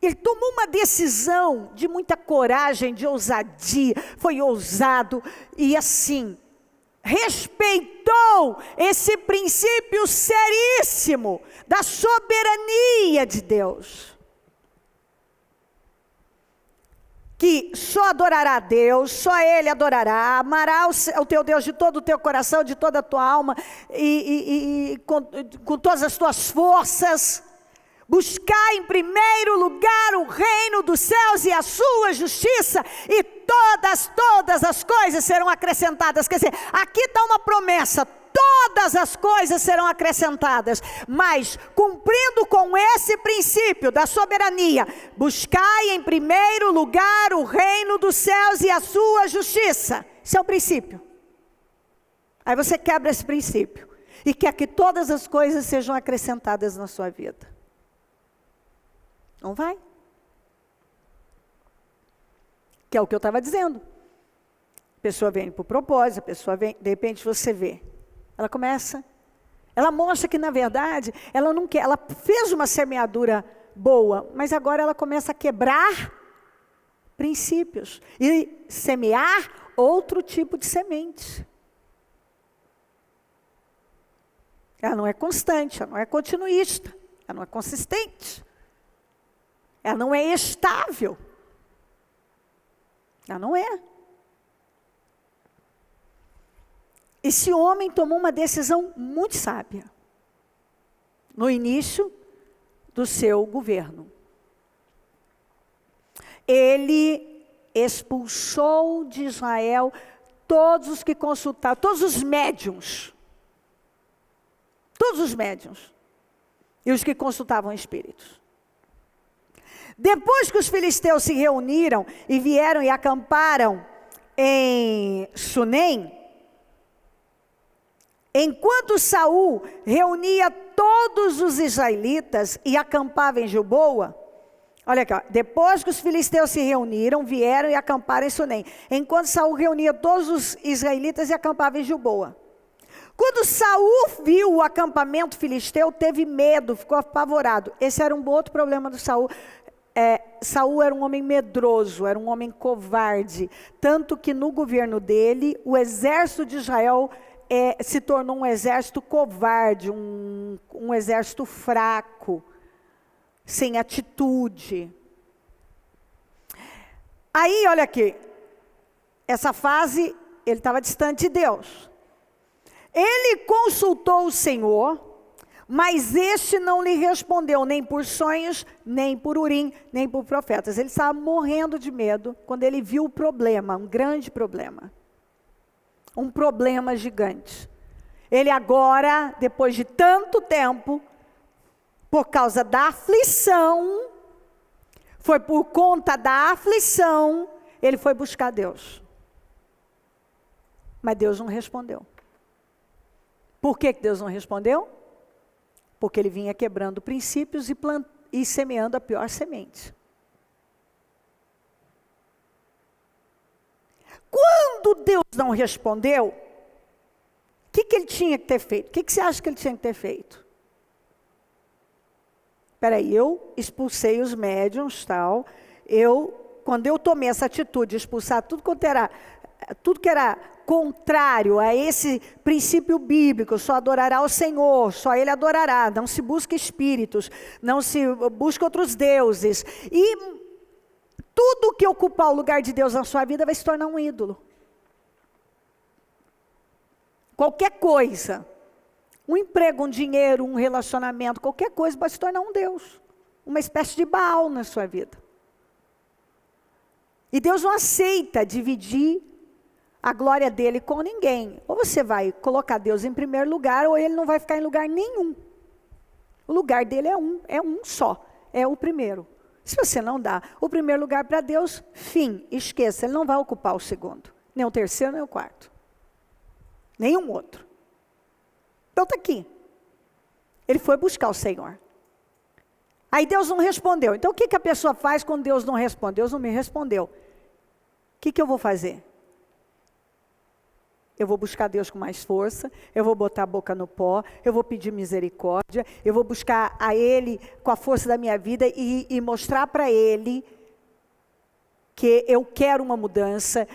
Ele tomou uma decisão de muita coragem, de ousadia, foi ousado e assim, respeitou esse princípio seríssimo da soberania de Deus. Que só adorará a Deus, só Ele adorará, amará o teu Deus de todo o teu coração, de toda a tua alma e com todas as tuas forças. Buscar em primeiro lugar o reino dos céus e a sua justiça, e todas as coisas serão acrescentadas. Quer dizer, aqui está uma promessa, todas as coisas serão acrescentadas, mas cumprindo com esse princípio da soberania, buscai em primeiro lugar o reino dos céus e a sua justiça. Esse é o princípio. Aí você quebra esse princípio e quer que todas as coisas sejam acrescentadas na sua vida. Não vai. Que é o que eu estava dizendo. A pessoa vem para o propósito, a pessoa vem, de repente você vê. Ela começa, ela mostra que na verdade, ela não quer, ela fez uma semeadura boa, mas agora ela começa a quebrar princípios e semear outro tipo de semente. Ela não é constante, ela não é continuista, ela não é consistente. Ela não é estável. Ela não é. Esse homem tomou uma decisão muito sábia no início do seu governo. Ele expulsou de Israel todos os que consultavam, todos os médiuns. Todos os médiuns. E os que consultavam espíritos. Depois que os filisteus se reuniram e vieram e acamparam em Sunem, enquanto Saul reunia todos os israelitas e acampava em Gilboa, olha aqui, ó, depois que os filisteus se reuniram, vieram e acamparam em Sunem, enquanto Saul reunia todos os israelitas e acampava em Gilboa. Quando Saul viu o acampamento filisteu, teve medo, ficou apavorado. Esse era um outro problema do Saul. Saul era um homem medroso, era um homem covarde, tanto que no governo dele, o exército de Israel se tornou um exército covarde, um exército fraco, sem atitude. Aí, olha aqui, essa fase, ele estava distante de Deus. Ele consultou o Senhor, mas este não lhe respondeu, nem por sonhos, nem por Urim, nem por profetas. Ele estava morrendo de medo quando ele viu o problema, um grande problema. Um problema gigante. Ele agora, depois de tanto tempo, por causa da aflição, foi por conta da aflição, ele foi buscar Deus. Mas Deus não respondeu. Por que Deus não respondeu? Porque ele vinha quebrando princípios e semeando a pior semente. Quando Deus não respondeu, o que ele tinha que ter feito? O que você acha que ele tinha que ter feito? Espera aí, eu expulsei os médiuns, tal. Quando eu tomei essa atitude de expulsar tudo que era contrário a esse princípio bíblico, só adorará o Senhor, só Ele adorará, não se busca espíritos, não se busca outros deuses, e tudo que ocupar o lugar de Deus na sua vida vai se tornar um ídolo. qualquer coisa, um emprego, um dinheiro, um relacionamento, qualquer coisa vai se tornar um Deus, uma espécie de Baal na sua vida. E Deus não aceita dividir a glória dele com ninguém. Ou você vai colocar Deus em primeiro lugar, ou ele não vai ficar em lugar nenhum. O lugar dele é um só, é o primeiro. Se você não dá o primeiro lugar para Deus, fim, esqueça, ele não vai ocupar o segundo, nem o terceiro, nem o quarto. Nenhum outro. Então está aqui. Ele foi buscar o Senhor. Aí Deus não respondeu. Então o que a pessoa faz quando Deus não responde? Deus não me respondeu. O que eu vou fazer? Eu vou buscar Deus com mais força, eu vou botar a boca no pó, eu vou pedir misericórdia, eu vou buscar a Ele com a força da minha vida e mostrar para Ele que eu quero uma mudança,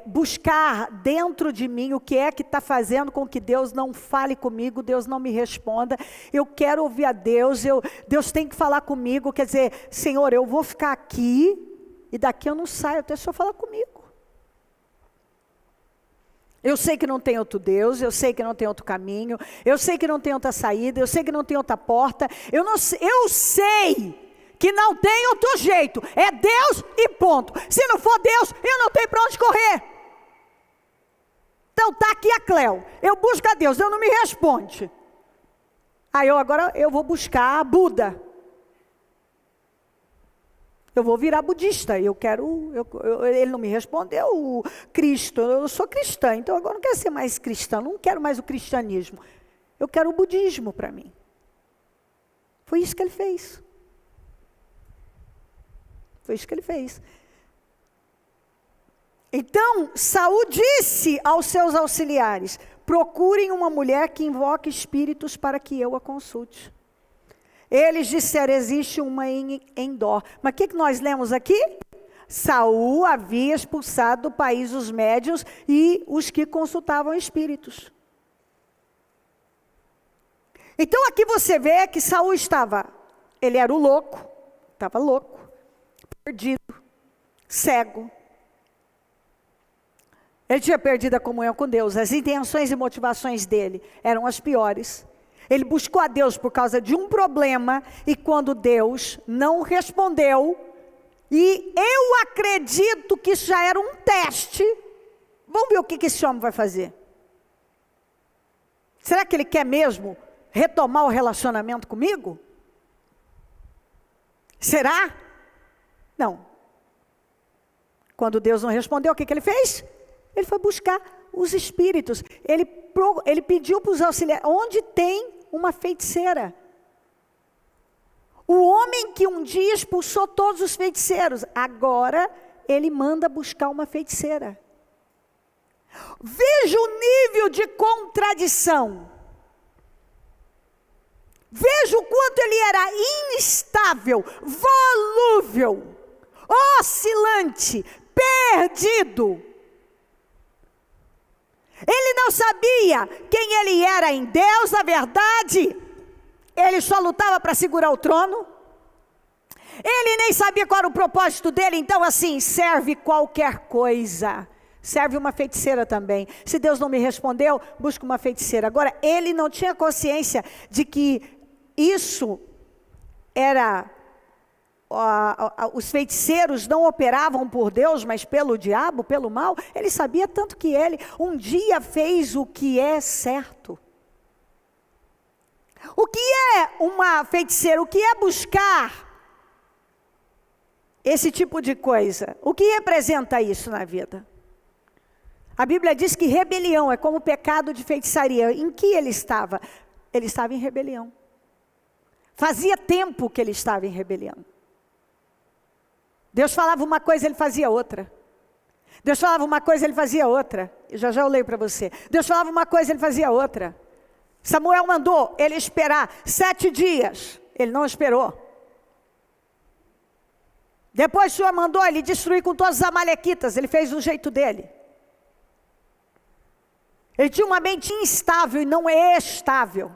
buscar dentro de mim o que é que está fazendo com que Deus não fale comigo, Deus não me responda. Eu quero ouvir a Deus, Deus tem que falar comigo, quer dizer, Senhor, eu vou ficar aqui e daqui eu não saio até o Senhor falar comigo. Eu sei que não tem outro Deus, eu sei que não tem outro caminho, eu sei que não tem outra saída, eu sei que não tem outra porta, eu sei que não tem outro jeito, é Deus e ponto. Se não for Deus, eu não tenho para onde correr. Então está aqui a Cléo, eu busco a Deus, Deus não me responde. Aí agora eu vou buscar a Buda. Eu vou virar budista, ele não me respondeu, o Cristo, eu sou cristã, então agora eu não quero ser mais cristã, não quero mais o cristianismo, eu quero o budismo para mim. Foi isso que ele fez. Foi isso que ele fez. Então, Saul disse aos seus auxiliares, procurem uma mulher que invoque espíritos para que eu a consulte. Eles disseram, existe uma em Endor. Mas o que nós lemos aqui? Saul havia expulsado do país os médiuns e os que consultavam espíritos. Então aqui você vê que Saul ele era o louco, estava louco, perdido, cego. Ele tinha perdido a comunhão com Deus, as intenções e motivações dele eram as piores. Ele buscou a Deus por causa de um problema, e quando Deus não respondeu, e eu acredito que isso já era um teste, vamos ver o que esse homem vai fazer. Será que ele quer mesmo retomar o relacionamento comigo? Será? Não. Quando Deus não respondeu, o que ele fez? Ele foi buscar os espíritos. Ele pediu para os auxiliares, onde tem uma feiticeira? O homem que um dia expulsou todos os feiticeiros, agora ele manda buscar uma feiticeira. Veja o nível de contradição. Veja o quanto ele era instável, volúvel, oscilante, perdido. Ele não sabia quem ele era em Deus, na verdade, ele só lutava para segurar o trono. Ele nem sabia qual era o propósito dele, então assim, serve qualquer coisa. Serve uma feiticeira também. Se Deus não me respondeu, busca uma feiticeira. Agora, ele não tinha consciência de que isso era... os feiticeiros não operavam por Deus, mas pelo diabo, pelo mal. Ele sabia tanto que ele um dia fez o que é certo. O que é uma feiticeira? O que é buscar esse tipo de coisa? O que representa isso na vida? A Bíblia diz que rebelião é como pecado de feitiçaria. Em que ele estava? Ele estava em rebelião. Fazia tempo que ele estava em rebelião. Deus falava uma coisa, ele fazia outra. Deus falava uma coisa, ele fazia outra. Já eu leio para você. Deus falava uma coisa, ele fazia outra. Samuel mandou ele esperar 7 dias. Ele não esperou. Depois o Senhor mandou ele destruir com todos os amalequitas. Ele fez do jeito dele. Ele tinha uma mente instável e não é estável.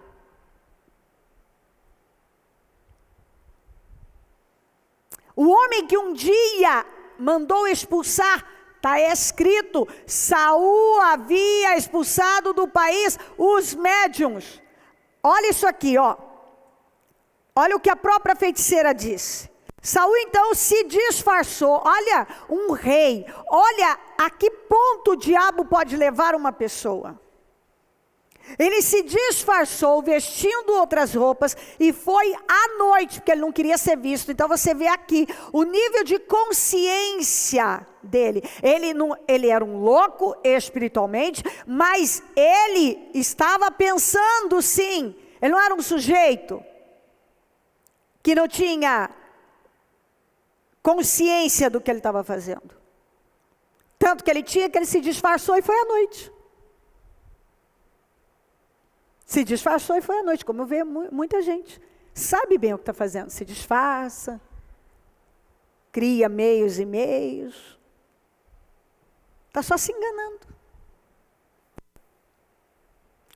O homem que um dia mandou expulsar está escrito, Saul havia expulsado do país os médiuns. Olha isso aqui, ó. Olha o que a própria feiticeira disse. Saul então se disfarçou. Olha, um rei. Olha a que ponto o diabo pode levar uma pessoa. Ele se disfarçou, vestindo outras roupas, e foi à noite, porque ele não queria ser visto. Então você vê aqui o nível de consciência dele. Ele era um louco espiritualmente, mas ele estava pensando sim. Ele não era um sujeito que não tinha consciência do que ele estava fazendo. Tanto que ele se disfarçou e foi à noite. Se disfarçou e foi à noite, como eu vejo muita gente. Sabe bem o que está fazendo, se disfarça, cria meios e meios. Está só se enganando.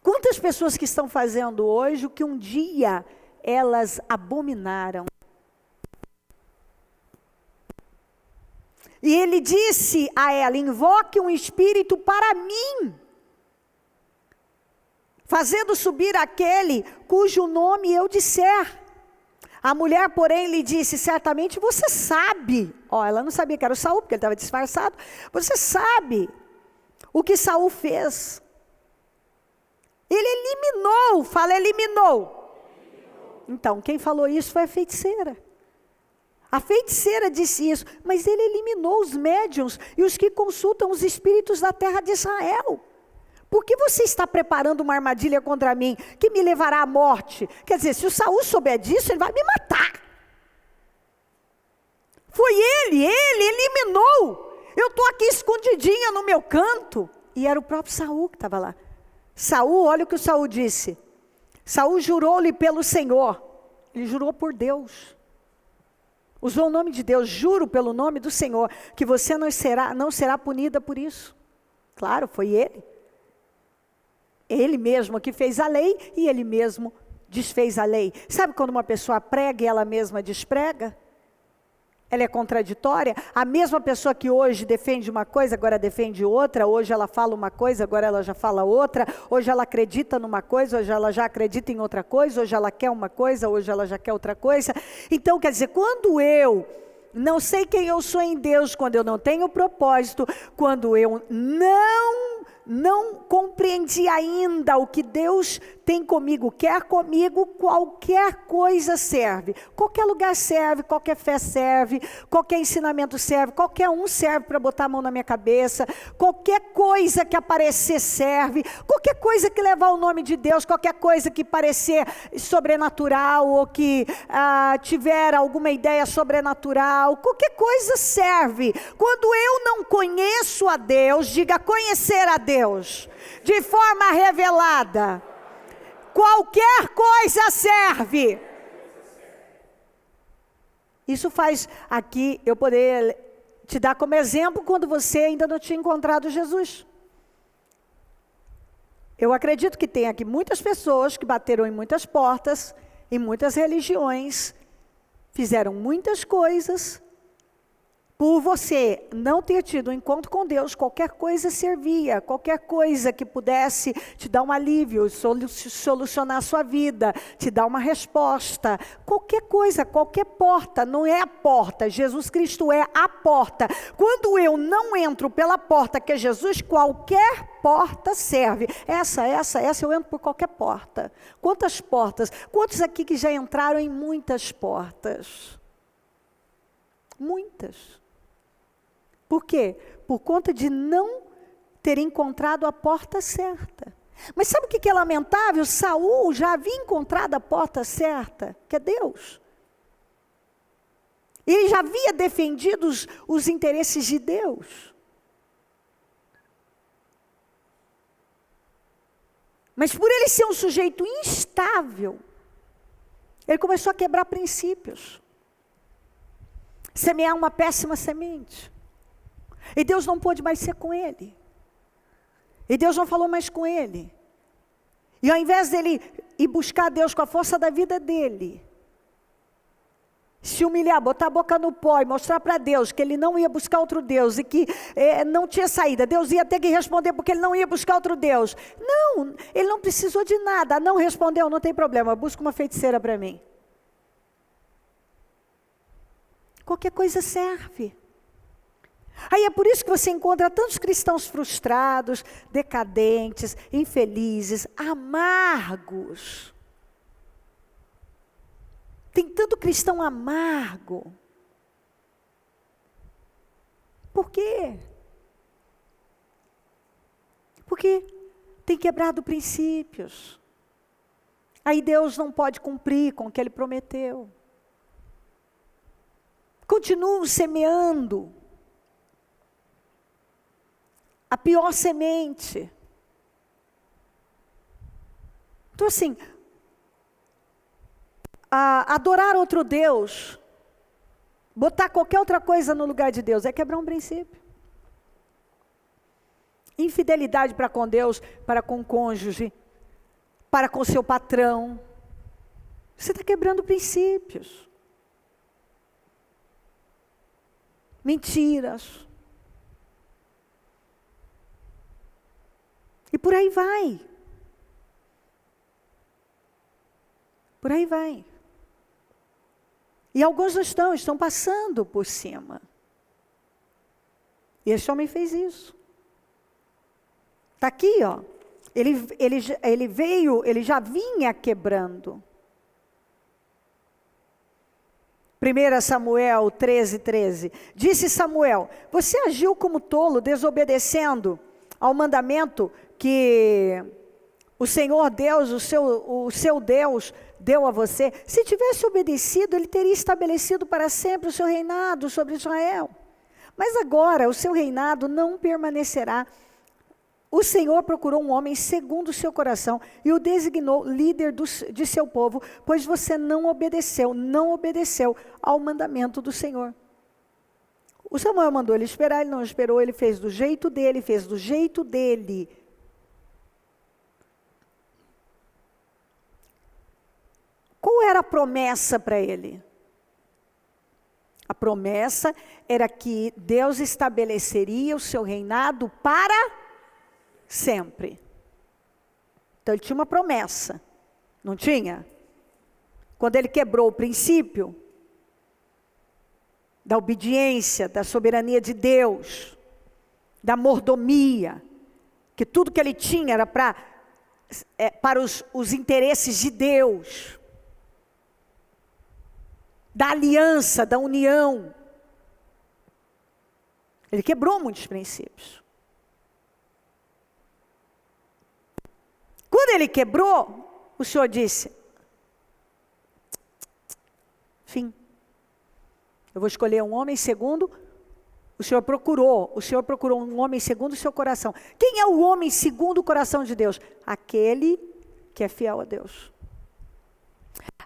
Quantas pessoas que estão fazendo hoje o que um dia elas abominaram. E ele disse a ela, invoque um espírito para mim, fazendo subir aquele cujo nome eu disser. A mulher, porém, lhe disse, certamente você sabe. Ela não sabia que era o Saul, porque ele estava disfarçado. Você sabe o que Saul fez. Ele eliminou. Então, quem falou isso foi a feiticeira. A feiticeira disse isso, mas ele eliminou os médiuns e os que consultam os espíritos da terra de Israel. Por que você está preparando uma armadilha contra mim, que me levará à morte? Quer dizer, se o Saul souber disso, ele vai me matar. Foi ele eliminou. Eu estou aqui escondidinha no meu canto. E era o próprio Saul que estava lá. Saul, olha o que o Saul disse. Saul jurou-lhe pelo Senhor. Ele jurou por Deus. Usou o nome de Deus, juro pelo nome do Senhor, que você não será punida por isso. Claro, foi ele. Ele mesmo que fez a lei e ele mesmo desfez a lei. Sabe quando uma pessoa prega e ela mesma desprega? Ela é contraditória. A mesma pessoa que hoje defende uma coisa, agora defende outra. Hoje ela fala uma coisa, agora ela já fala outra. Hoje ela acredita numa coisa, hoje ela já acredita em outra coisa. Hoje ela quer uma coisa, hoje ela já quer outra coisa. Então, quer dizer, quando eu não sei quem eu sou em Deus, quando eu não tenho propósito, quando eu não compreendi ainda o que Deus tem comigo, quer comigo, qualquer coisa serve. Qualquer lugar serve, qualquer fé serve, qualquer ensinamento serve, qualquer um serve para botar a mão na minha cabeça, qualquer coisa que aparecer serve, qualquer coisa que levar o nome de Deus, qualquer coisa que parecer sobrenatural ou que tiver alguma ideia sobrenatural, qualquer coisa serve. Quando eu não conheço a Deus, diga conhecer a Deus, de forma revelada, qualquer coisa serve. Isso faz aqui eu poder te dar como exemplo quando você ainda não tinha encontrado Jesus. Eu acredito que tem aqui muitas pessoas que bateram em muitas portas, em muitas religiões, fizeram muitas coisas. Por você não ter tido um encontro com Deus, qualquer coisa servia, qualquer coisa que pudesse te dar um alívio, solucionar a sua vida, te dar uma resposta, qualquer coisa, qualquer porta, não é a porta, Jesus Cristo é a porta. Quando eu não entro pela porta que é Jesus, qualquer porta serve. Essa, eu entro por qualquer porta. Quantas portas? Quantos aqui que já entraram em muitas portas? Muitas. Por quê? Por conta de não ter encontrado a porta certa. Mas sabe o que é lamentável? Saul já havia encontrado a porta certa, que é Deus. Ele já havia defendido os interesses de Deus. Mas por ele ser um sujeito instável, ele começou a quebrar princípios. Semear uma péssima semente. E Deus não pôde mais ser com ele. E Deus não falou mais com ele. E ao invés dele ir buscar Deus com a força da vida dele, se humilhar, botar a boca no pó e mostrar para Deus que ele não ia buscar outro Deus e que não tinha saída, Deus ia ter que responder porque ele não ia buscar outro Deus. Não, ele não precisou de nada, não respondeu, não tem problema, busca uma feiticeira para mim. Qualquer coisa serve. Aí é por isso que você encontra tantos cristãos frustrados, decadentes, infelizes, amargos. Tem tanto cristão amargo. Por quê? Porque tem quebrado princípios. Aí Deus não pode cumprir com o que Ele prometeu. Continuam semeando a pior semente. Então assim, adorar outro Deus, botar qualquer outra coisa no lugar de Deus, é quebrar um princípio. Infidelidade para com Deus, para com o cônjuge, para com seu patrão. Você está quebrando princípios. Mentiras. E por aí vai. Por aí vai. E alguns não estão passando por cima. E esse homem fez isso. Está aqui, ó. Ele veio, ele já vinha quebrando. 1 Samuel 13:13. Disse Samuel: você agiu como tolo, desobedecendo ao mandamento que o Senhor Deus, o seu Deus, deu a você. Se tivesse obedecido, Ele teria estabelecido para sempre o seu reinado sobre Israel. Mas agora o seu reinado não permanecerá. O Senhor procurou um homem segundo o seu coração e o designou líder de seu povo, pois você não obedeceu ao mandamento do Senhor. O Samuel mandou ele esperar, ele não esperou, ele fez do jeito dele. Qual era a promessa para ele? A promessa era que Deus estabeleceria o seu reinado para sempre. Então ele tinha uma promessa, não tinha? Quando ele quebrou o princípio da obediência, da soberania de Deus, da mordomia, que tudo que ele tinha era para os interesses de Deus, da aliança, da união. Ele quebrou muitos princípios. Quando ele quebrou, o Senhor disse: fim. Eu vou escolher um homem segundo. O Senhor procurou um homem segundo o seu coração. Quem é o homem segundo o coração de Deus? Aquele que é fiel a Deus.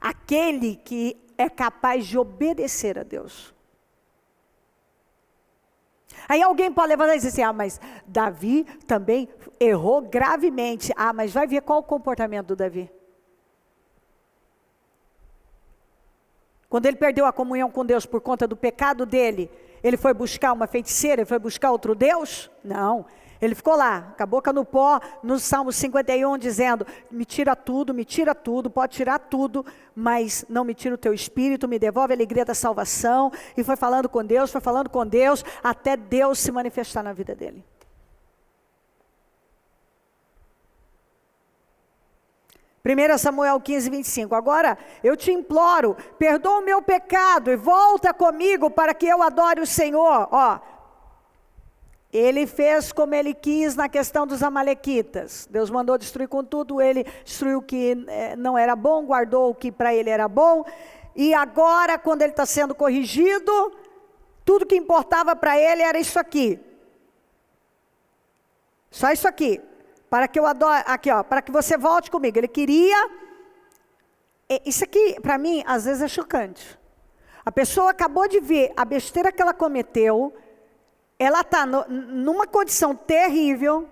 Aquele que é capaz de obedecer a Deus. Aí alguém pode levantar e dizer assim: mas Davi também errou gravemente. Mas vai ver qual o comportamento do Davi. Quando ele perdeu a comunhão com Deus por conta do pecado dele, ele foi buscar uma feiticeira, ele foi buscar outro Deus? Não. Ele ficou lá, com a boca no pó, no Salmo 51, dizendo: me tira tudo, pode tirar tudo, mas não me tira o teu espírito, me devolve a alegria da salvação. E foi falando com Deus, até Deus se manifestar na vida dele. Primeiro Samuel 15:25. Agora eu te imploro, perdoa o meu pecado e volta comigo para que eu adore o Senhor. Ele fez como ele quis na questão dos amalequitas. Deus mandou destruir com tudo, ele destruiu o que não era bom, guardou o que para ele era bom. E agora, quando ele está sendo corrigido, tudo que importava para ele era isso aqui. Só isso aqui. Para que eu adore, aqui para que você volte comigo. Ele queria, isso aqui para mim às vezes é chocante. A pessoa acabou de ver a besteira que ela cometeu, ela está numa condição terrível,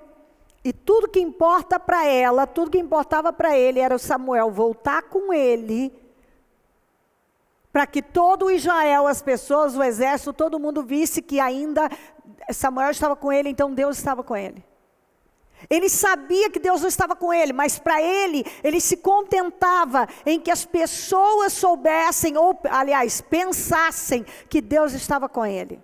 e tudo que importa para ela, tudo que importava para ele era o Samuel voltar com ele, para que todo Israel, as pessoas, o exército, todo mundo visse que ainda Samuel estava com ele, então Deus estava com ele. Ele sabia que Deus não estava com ele, mas para ele se contentava em que as pessoas soubessem, ou aliás, pensassem que Deus estava com ele.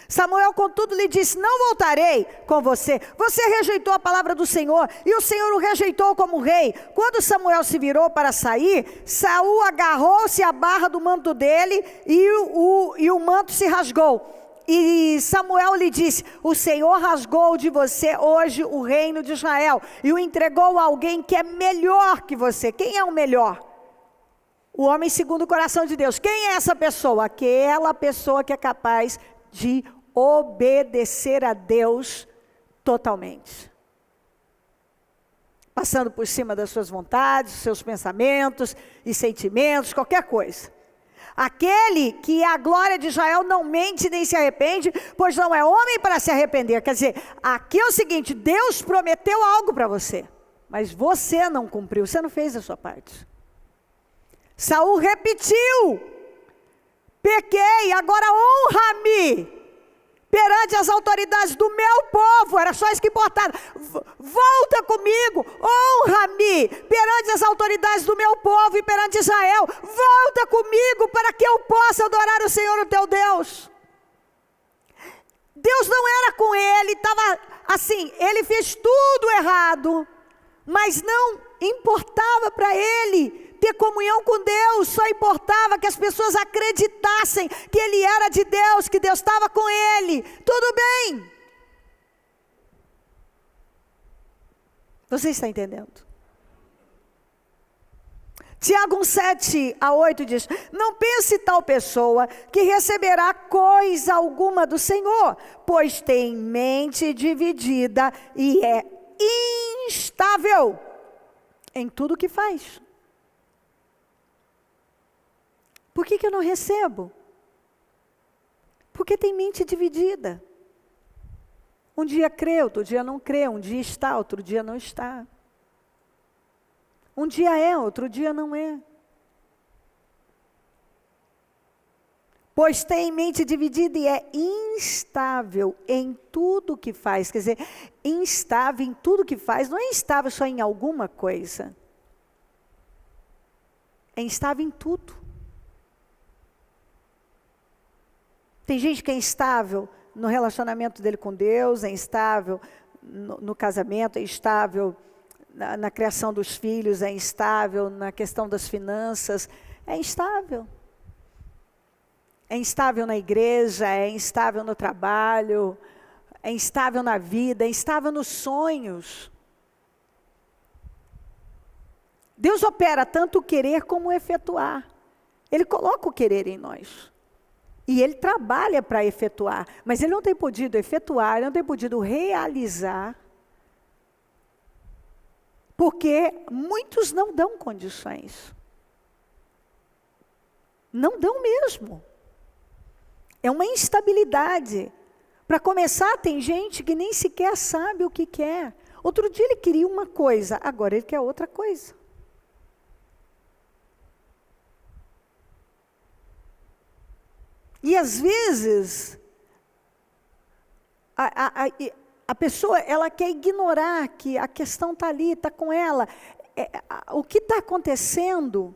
Samuel, contudo, lhe disse: não voltarei com você. Você rejeitou a palavra do Senhor, e o Senhor o rejeitou como rei. Quando Samuel se virou para sair, Saul agarrou-se à barra do manto dele, e o manto se rasgou. E Samuel lhe disse: o Senhor rasgou de você hoje o reino de Israel, e o entregou a alguém que é melhor que você. Quem é o melhor? O homem segundo o coração de Deus. Quem é essa pessoa? Aquela pessoa que é capaz de obedecer a Deus totalmente, passando por cima das suas vontades, seus pensamentos e sentimentos, qualquer coisa. Aquele que a glória de Israel não mente nem se arrepende, pois não é homem para se arrepender. Quer dizer, aqui é o seguinte: Deus prometeu algo para você, mas você não cumpriu, você não fez a sua parte. Saul repetiu: pequei, agora honra-me perante as autoridades do meu povo. Era só isso que importava. Volta comigo, honra-me perante as autoridades do meu povo e perante Israel. Volta comigo para que eu possa adorar o Senhor, o teu Deus. Deus não era com ele, estava assim, ele fez tudo errado, mas não importava para ele ter comunhão com Deus, só importava que as pessoas acreditassem que ele era de Deus, que Deus estava com ele. Tudo bem. Você está entendendo? Tiago 1:7-8 diz: não pense tal pessoa que receberá coisa alguma do Senhor, pois tem mente dividida e é instável em tudo que faz. Por que eu não recebo? Porque tem mente dividida. Um dia crê, outro dia não crê. Um dia está, outro dia não está. Um dia é, outro dia não é. Pois tem mente dividida e é instável em tudo que faz. Quer dizer, instável em tudo que faz. Não é instável só em alguma coisa. É instável em tudo. Tem gente que é instável no relacionamento dele com Deus, é instável no casamento, é instável na criação dos filhos, é instável na questão das finanças, é instável. É instável na igreja, é instável no trabalho, é instável na vida, é instável nos sonhos. Deus opera tanto o querer como o efetuar. Ele coloca o querer em nós. E ele trabalha para efetuar, mas ele não tem podido efetuar, ele não tem podido realizar, porque muitos não dão condições. Não dão mesmo. É uma instabilidade. Para começar, tem gente que nem sequer sabe o que quer. Outro dia ele queria uma coisa, agora ele quer outra coisa. E às vezes, a pessoa, ela quer ignorar que a questão está ali, está com ela. O que está acontecendo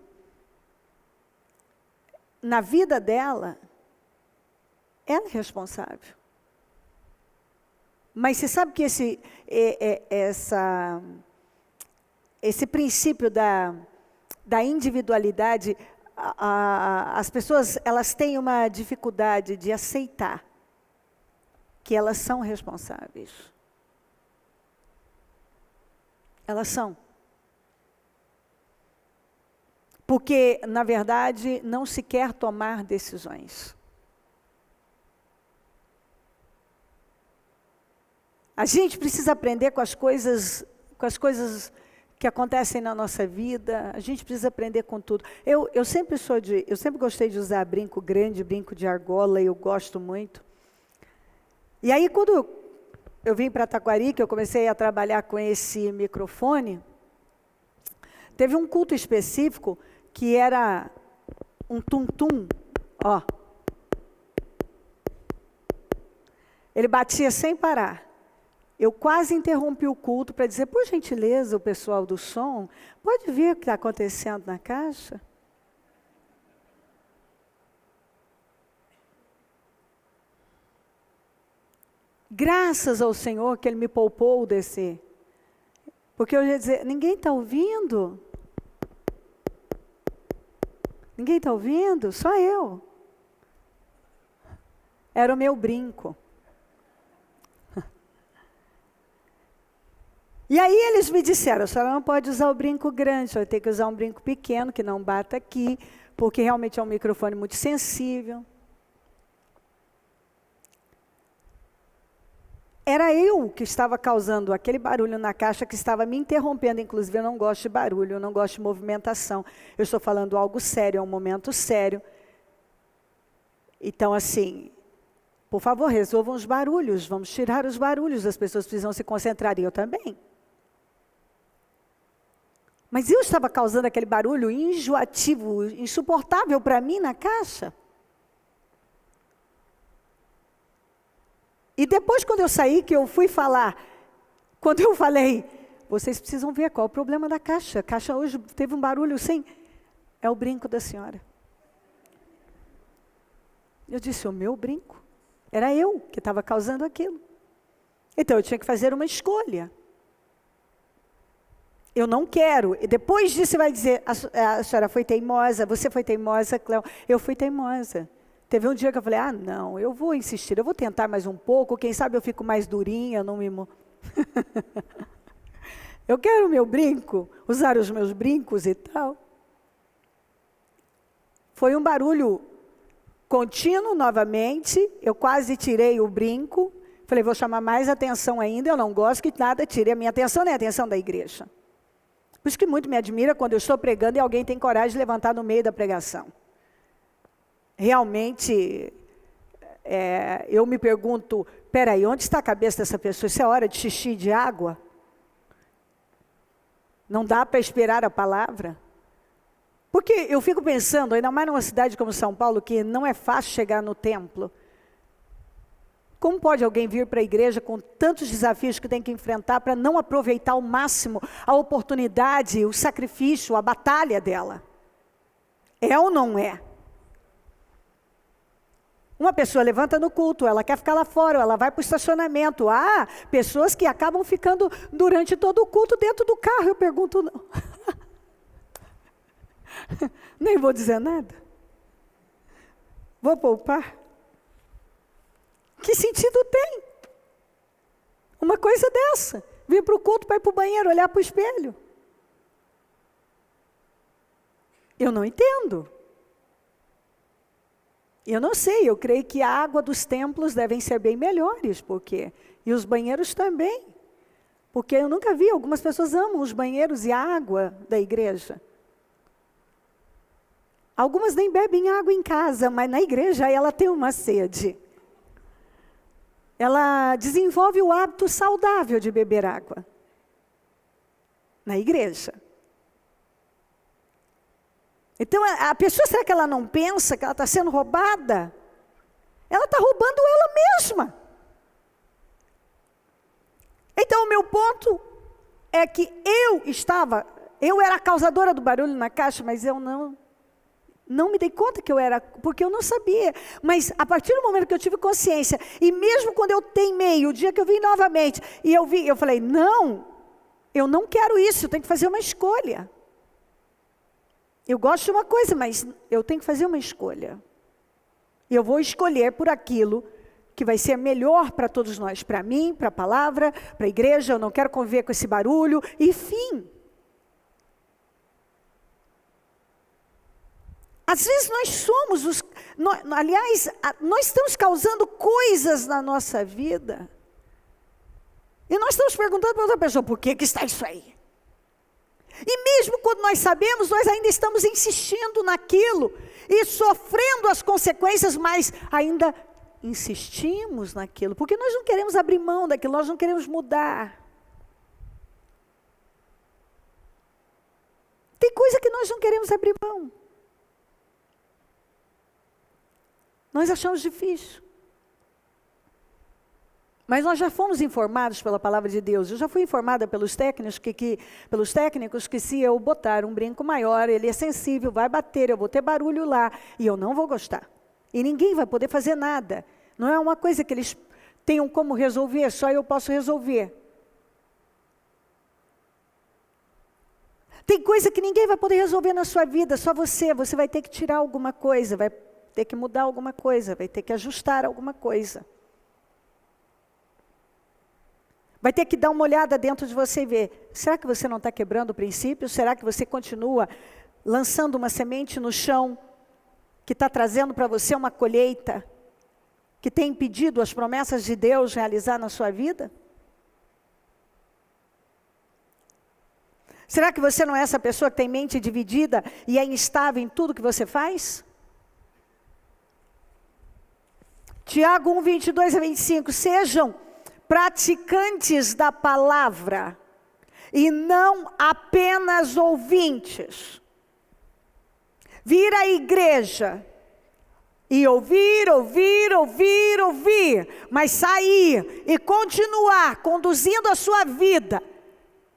na vida dela, ela é responsável. Mas você sabe que esse princípio da individualidade, as pessoas, elas têm uma dificuldade de aceitar que elas são responsáveis. Elas são. Porque, na verdade, não se quer tomar decisões. A gente precisa aprender com as coisas que acontecem na nossa vida. A gente precisa aprender com tudo. Eu sempre gostei de usar brinco grande, brinco de argola, e eu gosto muito. E aí, quando eu vim para Taquari, que eu comecei a trabalhar com esse microfone, teve um culto específico que era um tum-tum, ó. Ele batia sem parar. Eu quase interrompi o culto para dizer, por gentileza, o pessoal do som, pode ver o que está acontecendo na caixa? Graças ao Senhor que Ele me poupou descer. Porque eu ia dizer, ninguém está ouvindo? Ninguém está ouvindo? Só eu. Era o meu brinco. E aí eles me disseram, a senhora não pode usar o brinco grande, a senhora tem que usar um brinco pequeno, que não bata aqui, porque realmente é um microfone muito sensível. Era eu que estava causando aquele barulho na caixa, que estava me interrompendo. Inclusive, eu não gosto de barulho, eu não gosto de movimentação. Eu estou falando algo sério, é um momento sério. Então, assim, por favor, resolvam os barulhos, vamos tirar os barulhos, as pessoas precisam se concentrar, e eu também. Mas eu estava causando aquele barulho enjoativo, insuportável para mim na caixa. E depois, quando eu saí, que eu fui falar, quando eu falei, vocês precisam ver qual é o problema da caixa. A caixa hoje teve um barulho sem... É o brinco da senhora. Eu disse, o meu brinco? Era eu que estava causando aquilo. Então, eu tinha que fazer uma escolha. Eu não quero. E depois disso, você vai dizer, a senhora foi teimosa, você foi teimosa, Cléo. Eu fui teimosa. Teve um dia que eu falei, não, eu vou insistir, eu vou tentar mais um pouco, quem sabe eu fico mais durinha, não me... Eu quero o meu brinco, usar os meus brincos e tal. Foi um barulho contínuo novamente, eu quase tirei o brinco, falei, vou chamar mais atenção ainda, eu não gosto que nada tire a minha atenção, nem a atenção da igreja. Por isso que muito me admira quando eu estou pregando e alguém tem coragem de levantar no meio da pregação. Realmente, eu me pergunto, peraí, onde está a cabeça dessa pessoa? Isso é hora de xixi de água? Não dá para esperar a palavra? Porque eu fico pensando, ainda mais numa cidade como São Paulo, que não é fácil chegar no templo. Como pode alguém vir para a igreja com tantos desafios que tem que enfrentar para não aproveitar ao máximo a oportunidade, o sacrifício, a batalha dela? É ou não é? Uma pessoa levanta no culto, ela quer ficar lá fora, ela vai para o estacionamento. Há pessoas que acabam ficando durante todo o culto dentro do carro. Eu pergunto, não. Nem vou dizer nada. Vou poupar. Que sentido tem? Uma coisa dessa. Vir para o culto, para ir para o banheiro, olhar para o espelho. Eu não entendo. Eu não sei, eu creio que a água dos templos devem ser bem melhores, porque... E os banheiros também. Porque eu nunca vi, algumas pessoas amam os banheiros e a água da igreja. Algumas nem bebem água em casa, mas na igreja ela tem uma sede. Ela desenvolve o hábito saudável de beber água. Na igreja. Então, a pessoa, será que ela não pensa que ela está sendo roubada? Ela está roubando ela mesma. Então, o meu ponto é que eu era a causadora do barulho na caixa, mas eu não me dei conta que eu era, porque eu não sabia. Mas, a partir do momento que eu tive consciência, e mesmo quando eu teimei, o dia que eu vim novamente, e eu falei, não, eu não quero isso, eu tenho que fazer uma escolha. Eu gosto de uma coisa, mas eu tenho que fazer uma escolha. E eu vou escolher por aquilo que vai ser melhor para todos nós. Para mim, para a palavra, para a igreja. Eu não quero conviver com esse barulho. Enfim. Às vezes nós somos nós estamos causando coisas na nossa vida. E nós estamos perguntando para outra pessoa, por que está isso aí? E mesmo quando nós sabemos, nós ainda estamos insistindo naquilo e sofrendo as consequências, mas ainda insistimos naquilo, porque nós não queremos abrir mão daquilo, nós não queremos mudar. Tem coisa que nós não queremos abrir mão. Nós achamos difícil. Mas nós já fomos informados pela palavra de Deus. Eu já fui informada pelos técnicos que se eu botar um brinco maior, ele é sensível, vai bater, eu vou ter barulho lá e eu não vou gostar. E ninguém vai poder fazer nada. Não é uma coisa que eles tenham como resolver, só eu posso resolver. Tem coisa que ninguém vai poder resolver na sua vida, só você. Você vai ter que tirar alguma coisa, vai ter que mudar alguma coisa, vai ter que ajustar alguma coisa. Vai ter que dar uma olhada dentro de você e ver, será que você não está quebrando o princípio? Será que você continua lançando uma semente no chão que está trazendo para você uma colheita que tem impedido as promessas de Deus realizar na sua vida? Será que você não é essa pessoa que tem mente dividida e é instável em tudo que você faz? Tiago 1, 22 a 25, sejam praticantes da palavra e não apenas ouvintes. Vir à igreja e ouvir, mas sair e continuar conduzindo a sua vida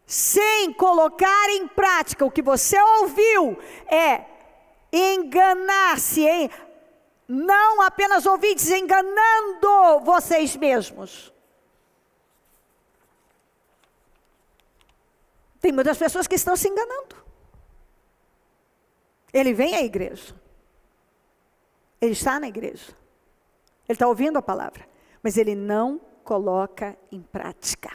sem colocar em prática o que você ouviu é enganar-se, não apenas ouvintes, enganando vocês mesmos. Tem muitas pessoas que estão se enganando. Ele vem à igreja. Ele está na igreja. Ele está ouvindo a palavra. Mas ele não coloca em prática.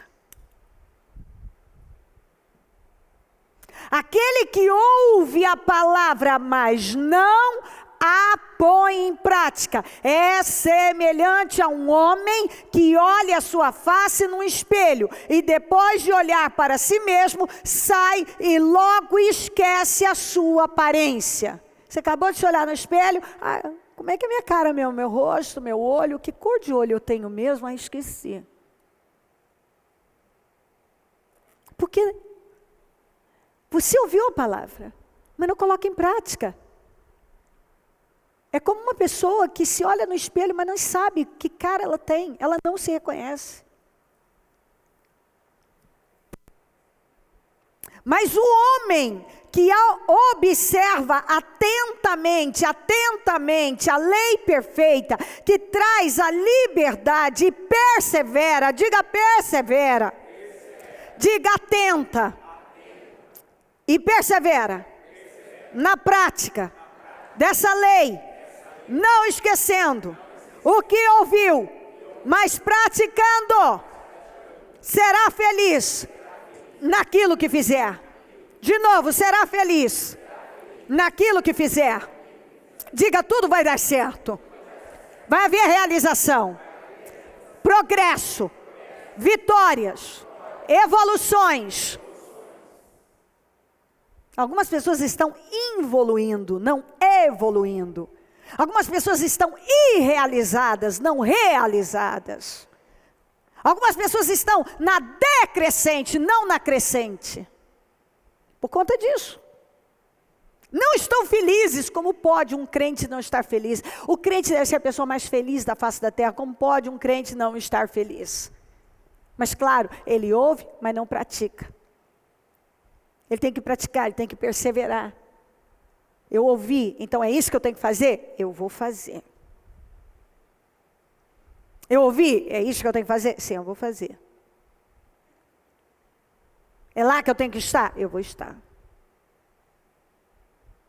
Aquele que ouve a palavra, mas não a põe em prática, é semelhante a um homem que olha a sua face num espelho e depois de olhar para si mesmo, sai e logo esquece a sua aparência. Você acabou de se olhar no espelho, como é que é minha cara, meu rosto, meu olho, que cor de olho eu tenho mesmo? Esqueci. Porque você ouviu a palavra, mas não coloca em prática. É como uma pessoa que se olha no espelho, mas não sabe que cara ela tem. Ela não se reconhece. Mas o homem que observa atentamente a lei perfeita, que traz a liberdade e persevera, diga persevera, diga atenta, e persevera na prática dessa lei. Não esquecendo o que ouviu, mas praticando, será feliz naquilo que fizer. De novo, será feliz naquilo que fizer. Diga, tudo vai dar certo. Vai haver realização, progresso, vitórias, evoluções. Algumas pessoas estão involuindo, não evoluindo. Algumas pessoas estão irrealizadas, não realizadas. Algumas pessoas estão na decrescente, não na crescente. Por conta disso. Não estão felizes. Como pode um crente não estar feliz? O crente deve ser a pessoa mais feliz da face da terra. Como pode um crente não estar feliz? Mas claro, ele ouve, mas não pratica. Ele tem que praticar, ele tem que perseverar. Eu ouvi, então é isso que eu tenho que fazer? Eu vou fazer. Eu ouvi, é isso que eu tenho que fazer? Sim, eu vou fazer. É lá que eu tenho que estar? Eu vou estar.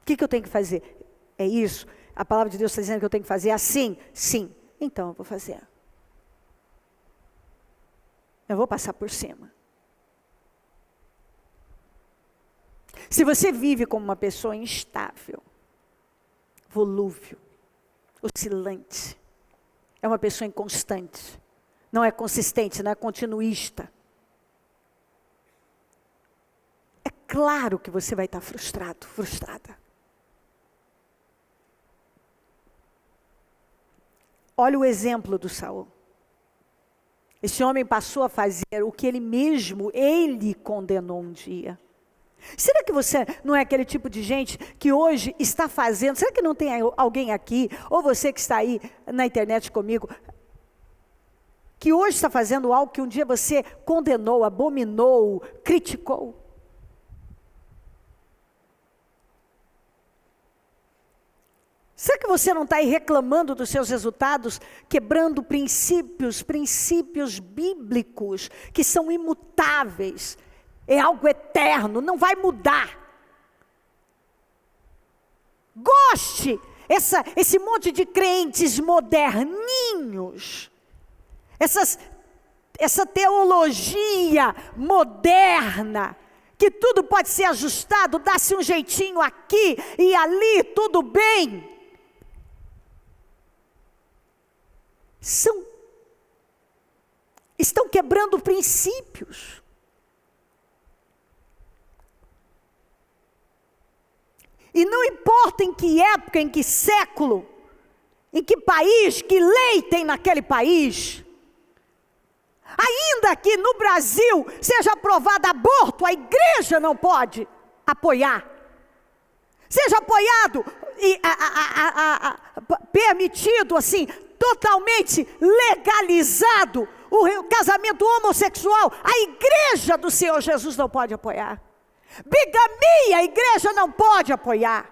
O que eu tenho que fazer? É isso. A palavra de Deus está dizendo que eu tenho que fazer assim? Sim. Então eu vou fazer. Eu vou passar por cima. Se você vive como uma pessoa instável, volúvel, oscilante, é uma pessoa inconstante, não é consistente, não é continuista, é claro que você vai estar frustrado, frustrada. Olha o exemplo do Saul. Esse homem passou a fazer o que ele condenou um dia. Será que você não é aquele tipo de gente que hoje está fazendo? Será que não tem alguém aqui, ou você que está aí na internet comigo, que hoje está fazendo algo que um dia você condenou, abominou, criticou? Será que você não está aí reclamando dos seus resultados, quebrando princípios bíblicos, que são imutáveis? É algo eterno, não vai mudar. Goste, esse monte de crentes moderninhos, essa teologia moderna, que tudo pode ser ajustado, dá-se um jeitinho aqui e ali, tudo bem. Estão quebrando princípios. E não importa em que época, em que século, em que país, que lei tem naquele país. Ainda que no Brasil seja aprovado aborto, a igreja não pode apoiar. Seja apoiado e permitido assim, totalmente legalizado o casamento homossexual, a igreja do Senhor Jesus não pode apoiar. Bigamia, a igreja não pode apoiar.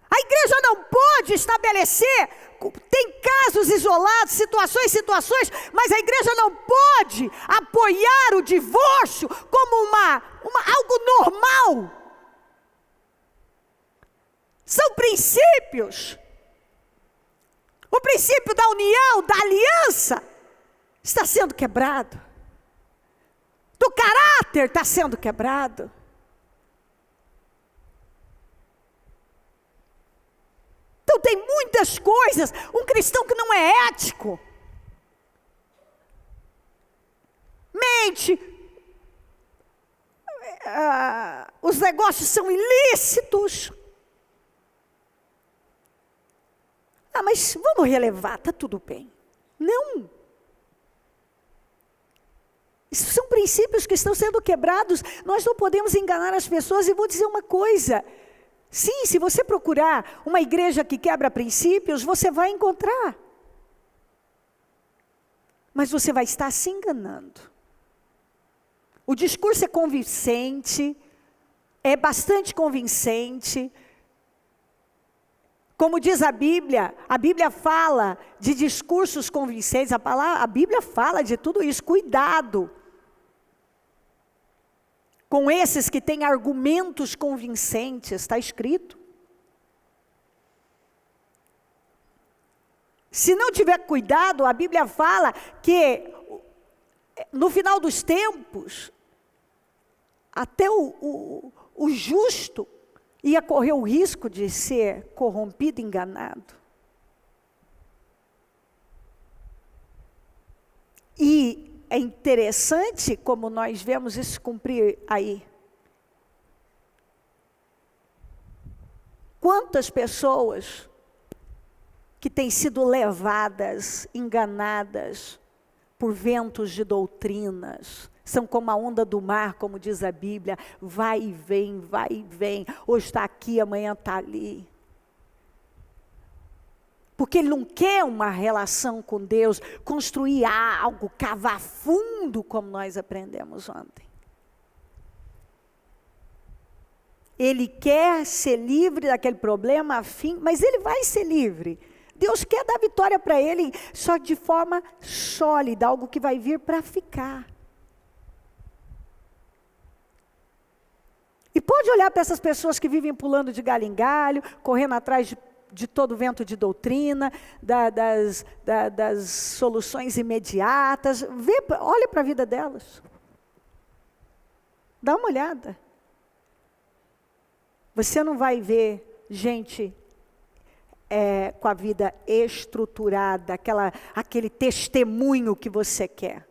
A igreja não pode estabelecer, tem casos isolados, situações, mas a igreja não pode apoiar o divórcio como algo normal. São princípios. O princípio da união, da aliança, está sendo quebrado. Do caráter está sendo quebrado. Então tem muitas coisas, um cristão que não é ético, mente, os negócios são ilícitos. Mas vamos relevar, está tudo bem. Não. Isso são princípios que estão sendo quebrados. Nós não podemos enganar as pessoas. E vou dizer uma coisa. Sim, se você procurar uma igreja que quebra princípios, você vai encontrar. Mas você vai estar se enganando. O discurso é convincente, é bastante convincente. Como diz a Bíblia fala de discursos convincentes, a Bíblia fala de tudo isso. Cuidado com esses que têm argumentos convincentes, está escrito. Se não tiver cuidado, a Bíblia fala que no final dos tempos, até o justo ia correr o risco de ser corrompido, enganado. E é interessante como nós vemos isso cumprir aí. Quantas pessoas que têm sido levadas, enganadas por ventos de doutrinas, são como a onda do mar, como diz a Bíblia, vai e vem, hoje está aqui, amanhã está ali. Porque ele não quer uma relação com Deus, construir algo, cavar fundo, como nós aprendemos ontem. Ele quer ser livre daquele problema, mas ele vai ser livre. Deus quer dar vitória para ele, só de forma sólida, algo que vai vir para ficar. E pode olhar para essas pessoas que vivem pulando de galho em galho, correndo atrás de todo vento de doutrina, das soluções imediatas. Olha para a vida delas. Dá uma olhada. Você não vai ver gente com a vida estruturada, aquele testemunho que você quer,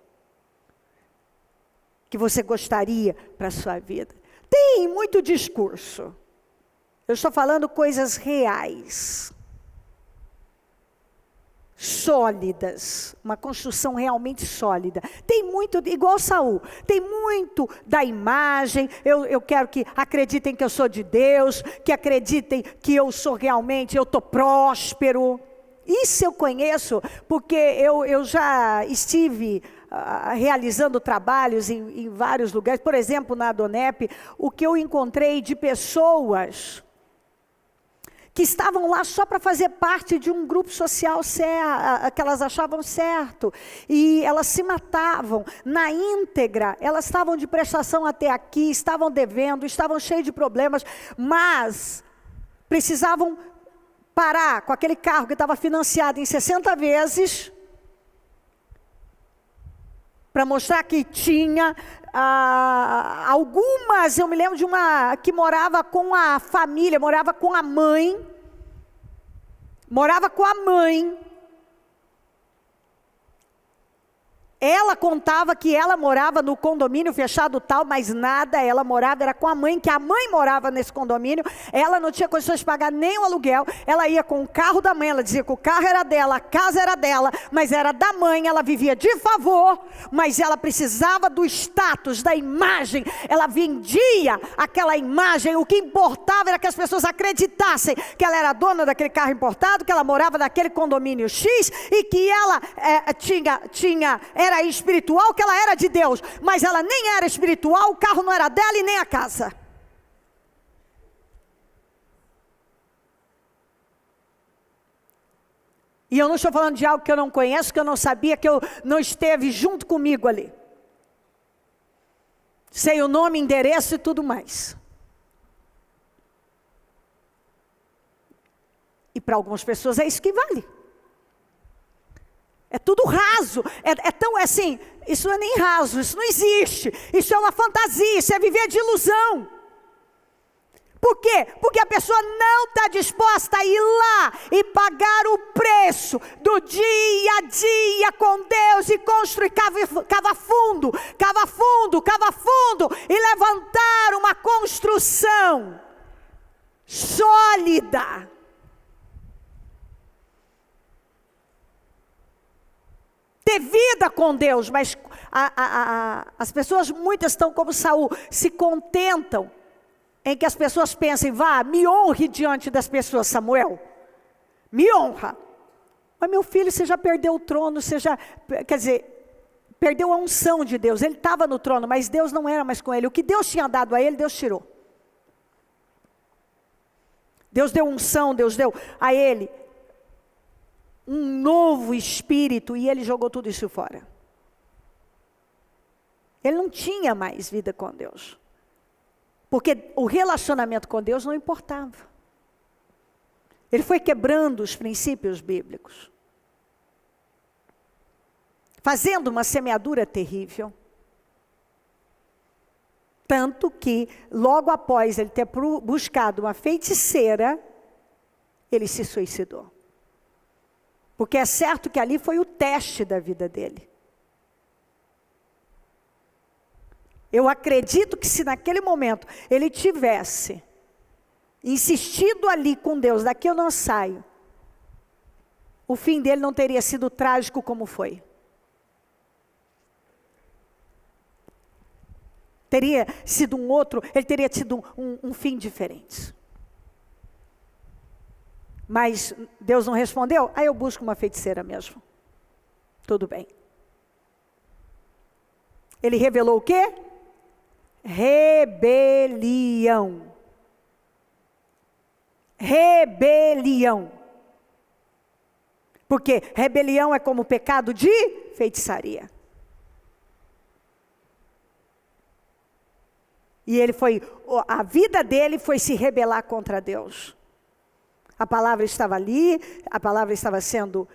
que você gostaria para a sua vida. Tem muito discurso. Eu estou falando coisas reais. sólidas, uma construção realmente sólida. Tem muito, igual Saul, tem muito da imagem. Eu quero que acreditem que eu sou de Deus, que acreditem que eu sou realmente, eu estou próspero. Isso eu conheço, porque eu já estive realizando trabalhos em vários lugares. Por exemplo, na Adonep, o que eu encontrei de pessoas que estavam lá só para fazer parte de um grupo social que elas achavam certo, e elas se matavam na íntegra, elas estavam de prestação até aqui, estavam devendo, estavam cheios de problemas, mas precisavam parar com aquele carro que estava financiado em 60 vezes, para mostrar que tinha. Algumas, eu me lembro de uma que morava com a família, morava com a mãe, ela contava que ela morava no condomínio fechado tal, mas nada, ela morava, era com a mãe, que a mãe morava nesse condomínio, ela não tinha condições de pagar nem o aluguel, ela ia com o carro da mãe, ela dizia que o carro era dela, a casa era dela, mas era da mãe, ela vivia de favor, mas ela precisava do status, da imagem, ela vendia aquela imagem, o que importava era que as pessoas acreditassem que ela era dona daquele carro importado, que ela morava naquele condomínio X, e que ela era espiritual, que ela era de Deus, mas ela nem era espiritual, o carro não era dela e nem a casa. E eu não estou falando de algo que eu não conheço, que eu não sabia, que eu não esteve junto comigo ali. Sei o nome, endereço e tudo mais. E para algumas pessoas é isso que vale. É tudo raso, é tão assim, isso não é nem raso, isso não existe, isso é uma fantasia, isso é viver de ilusão. Por quê? Porque a pessoa não está disposta a ir lá e pagar o preço do dia a dia com Deus e construir, cava fundo, e levantar uma construção sólida. Ter vida com Deus, mas as pessoas, muitas estão como Saul, se contentam em que as pessoas pensem, vá, me honre diante das pessoas, Samuel, me honra. Mas meu filho, você já perdeu o trono, quer dizer, perdeu a unção de Deus, ele estava no trono, mas Deus não era mais com ele, o que Deus tinha dado a ele, Deus tirou. Deus deu unção, Deus deu a ele um novo espírito, e ele jogou tudo isso fora. Ele não tinha mais vida com Deus, porque o relacionamento com Deus não importava. Ele foi quebrando os princípios bíblicos, fazendo uma semeadura terrível, tanto que logo após ele ter buscado uma feiticeira, ele se suicidou. Porque é certo que ali foi o teste da vida dele. Eu acredito que se naquele momento ele tivesse insistido ali com Deus, daqui eu não saio, o fim dele não teria sido trágico como foi. Teria sido um outro, ele teria tido um fim diferente. Mas Deus não respondeu? Aí eu busco uma feiticeira mesmo. Tudo bem. Ele revelou o quê? Rebelião. Rebelião. Porque rebelião é como pecado de feitiçaria. E a vida dele foi se rebelar contra Deus. A palavra estava ali, a palavra estava sendo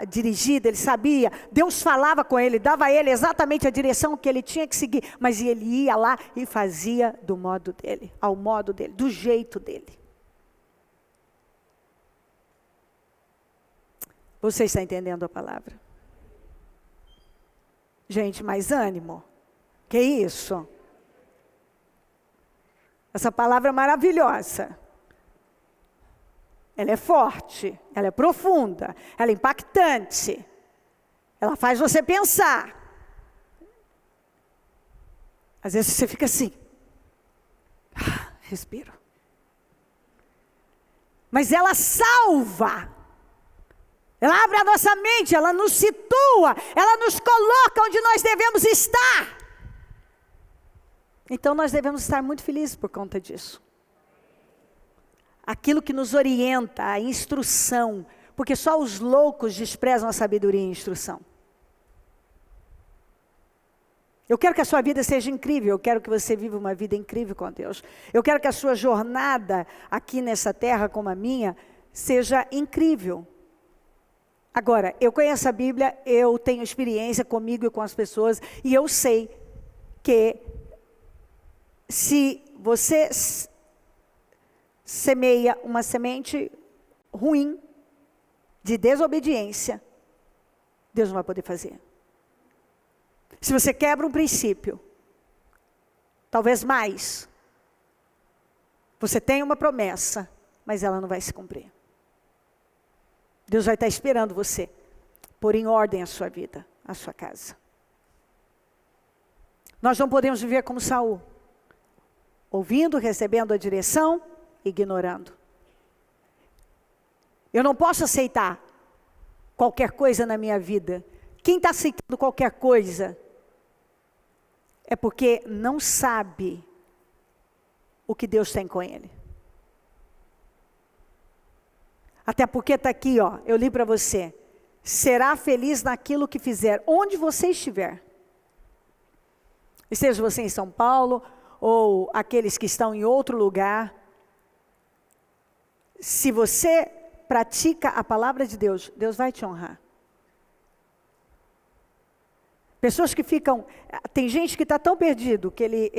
dirigida, ele sabia, Deus falava com ele, dava a ele exatamente a direção que ele tinha que seguir, mas ele ia lá e fazia do modo dele, ao modo dele, do jeito dele. Você está entendendo a palavra? Gente, mais ânimo. Que isso? Essa palavra é maravilhosa. ela é forte, ela é profunda, ela é impactante. Ela faz você pensar. Às vezes você fica assim. Respiro. Mas ela salva. Ela abre a nossa mente, ela nos situa, ela nos coloca onde nós devemos estar. Então nós devemos estar muito felizes por conta disso. Aquilo que nos orienta, a instrução, porque só os loucos desprezam a sabedoria e a instrução. Eu quero que a sua vida seja incrível, eu quero que você viva uma vida incrível com Deus. Eu quero que a sua jornada aqui nessa terra, como a minha, seja incrível. Agora, eu conheço a Bíblia, eu tenho experiência comigo e com as pessoas, e eu sei que se você semeia uma semente ruim, de desobediência, Deus não vai poder fazer. Se você quebra um princípio, talvez mais, você tem uma promessa, mas ela não vai se cumprir. Deus vai estar esperando você pôr em ordem a sua vida, a sua casa. Nós não podemos viver como Saul, ouvindo, recebendo a direção, ignorando. Eu não posso aceitar qualquer coisa na minha vida. Quem está aceitando qualquer coisa é porque não sabe o que Deus tem com ele. Até porque está aqui, ó, eu li para você. Será feliz naquilo que fizer, onde você estiver. E seja você em São Paulo, ou aqueles que estão em outro lugar. Se você pratica a palavra de Deus, Deus vai te honrar. Pessoas que ficam, tem gente que está tão perdido, que ele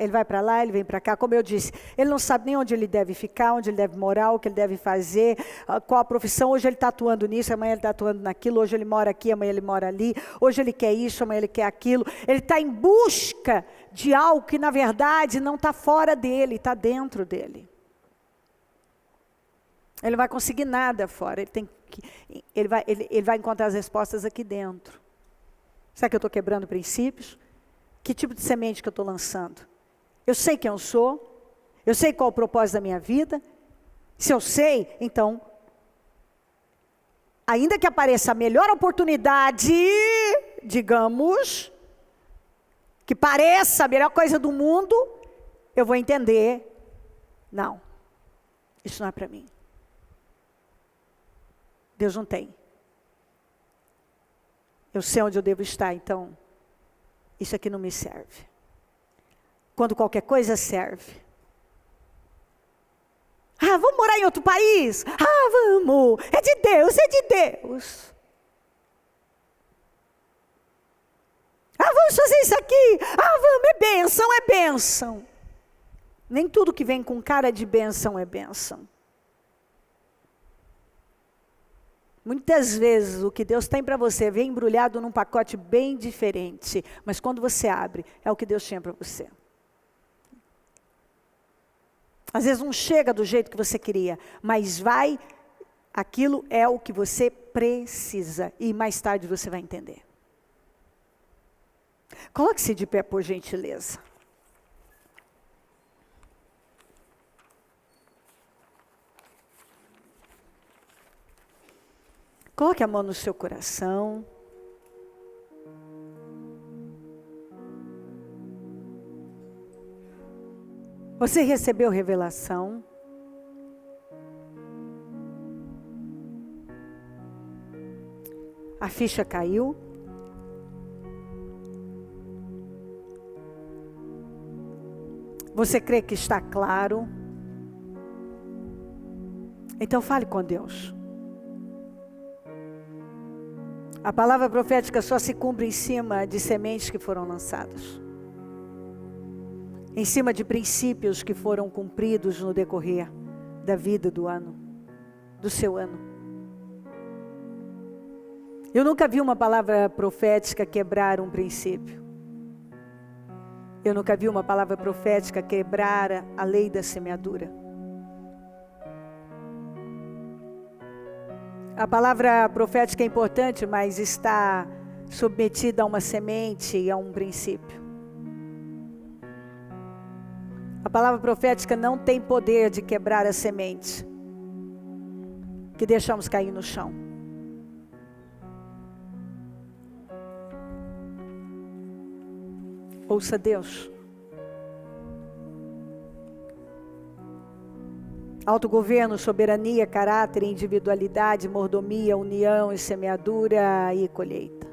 vai para lá, ele vem para cá, como eu disse, ele não sabe nem onde ele deve ficar, onde ele deve morar, o que ele deve fazer, qual a profissão, hoje ele está atuando nisso, amanhã ele está atuando naquilo, hoje ele mora aqui, amanhã ele mora ali, hoje ele quer isso, amanhã ele quer aquilo, ele está em busca de algo que na verdade não está fora dele, está dentro dele. Ele não vai conseguir nada fora, ele vai encontrar as respostas aqui dentro. Será que eu estou quebrando princípios? Que tipo de semente que eu estou lançando? Eu sei quem eu sou, eu sei qual é o propósito da minha vida. Se eu sei, então, ainda que apareça a melhor oportunidade, digamos, que pareça a melhor coisa do mundo, eu vou entender, não, isso não é para mim. Deus não tem. Eu sei onde eu devo estar, então, isso aqui não me serve. Quando qualquer coisa serve. Ah, vamos morar em outro país? Ah, vamos, é de Deus, é de Deus. Ah, vamos fazer isso aqui? Ah, vamos, é bênção, é bênção. Nem tudo que vem com cara de bênção é bênção. Muitas vezes o que Deus tem para você vem embrulhado num pacote bem diferente, mas quando você abre, é o que Deus tinha para você. Às vezes não chega do jeito que você queria, mas aquilo é o que você precisa, e mais tarde você vai entender. Coloque-se de pé, por gentileza. Coloque a mão no seu coração. Você recebeu revelação. A ficha caiu. Você crê que está claro? Então fale com Deus. A palavra profética só se cumpre em cima de sementes que foram lançadas. Em cima de princípios que foram cumpridos no decorrer da vida do ano, do seu ano. Eu nunca vi uma palavra profética quebrar um princípio. Eu nunca vi uma palavra profética quebrar a lei da semeadura. A palavra profética é importante, mas está submetida a uma semente e a um princípio. A palavra profética não tem poder de quebrar a semente que deixamos cair no chão. Ouça Deus. Autogoverno, soberania, caráter, individualidade, mordomia, união e semeadura e colheita.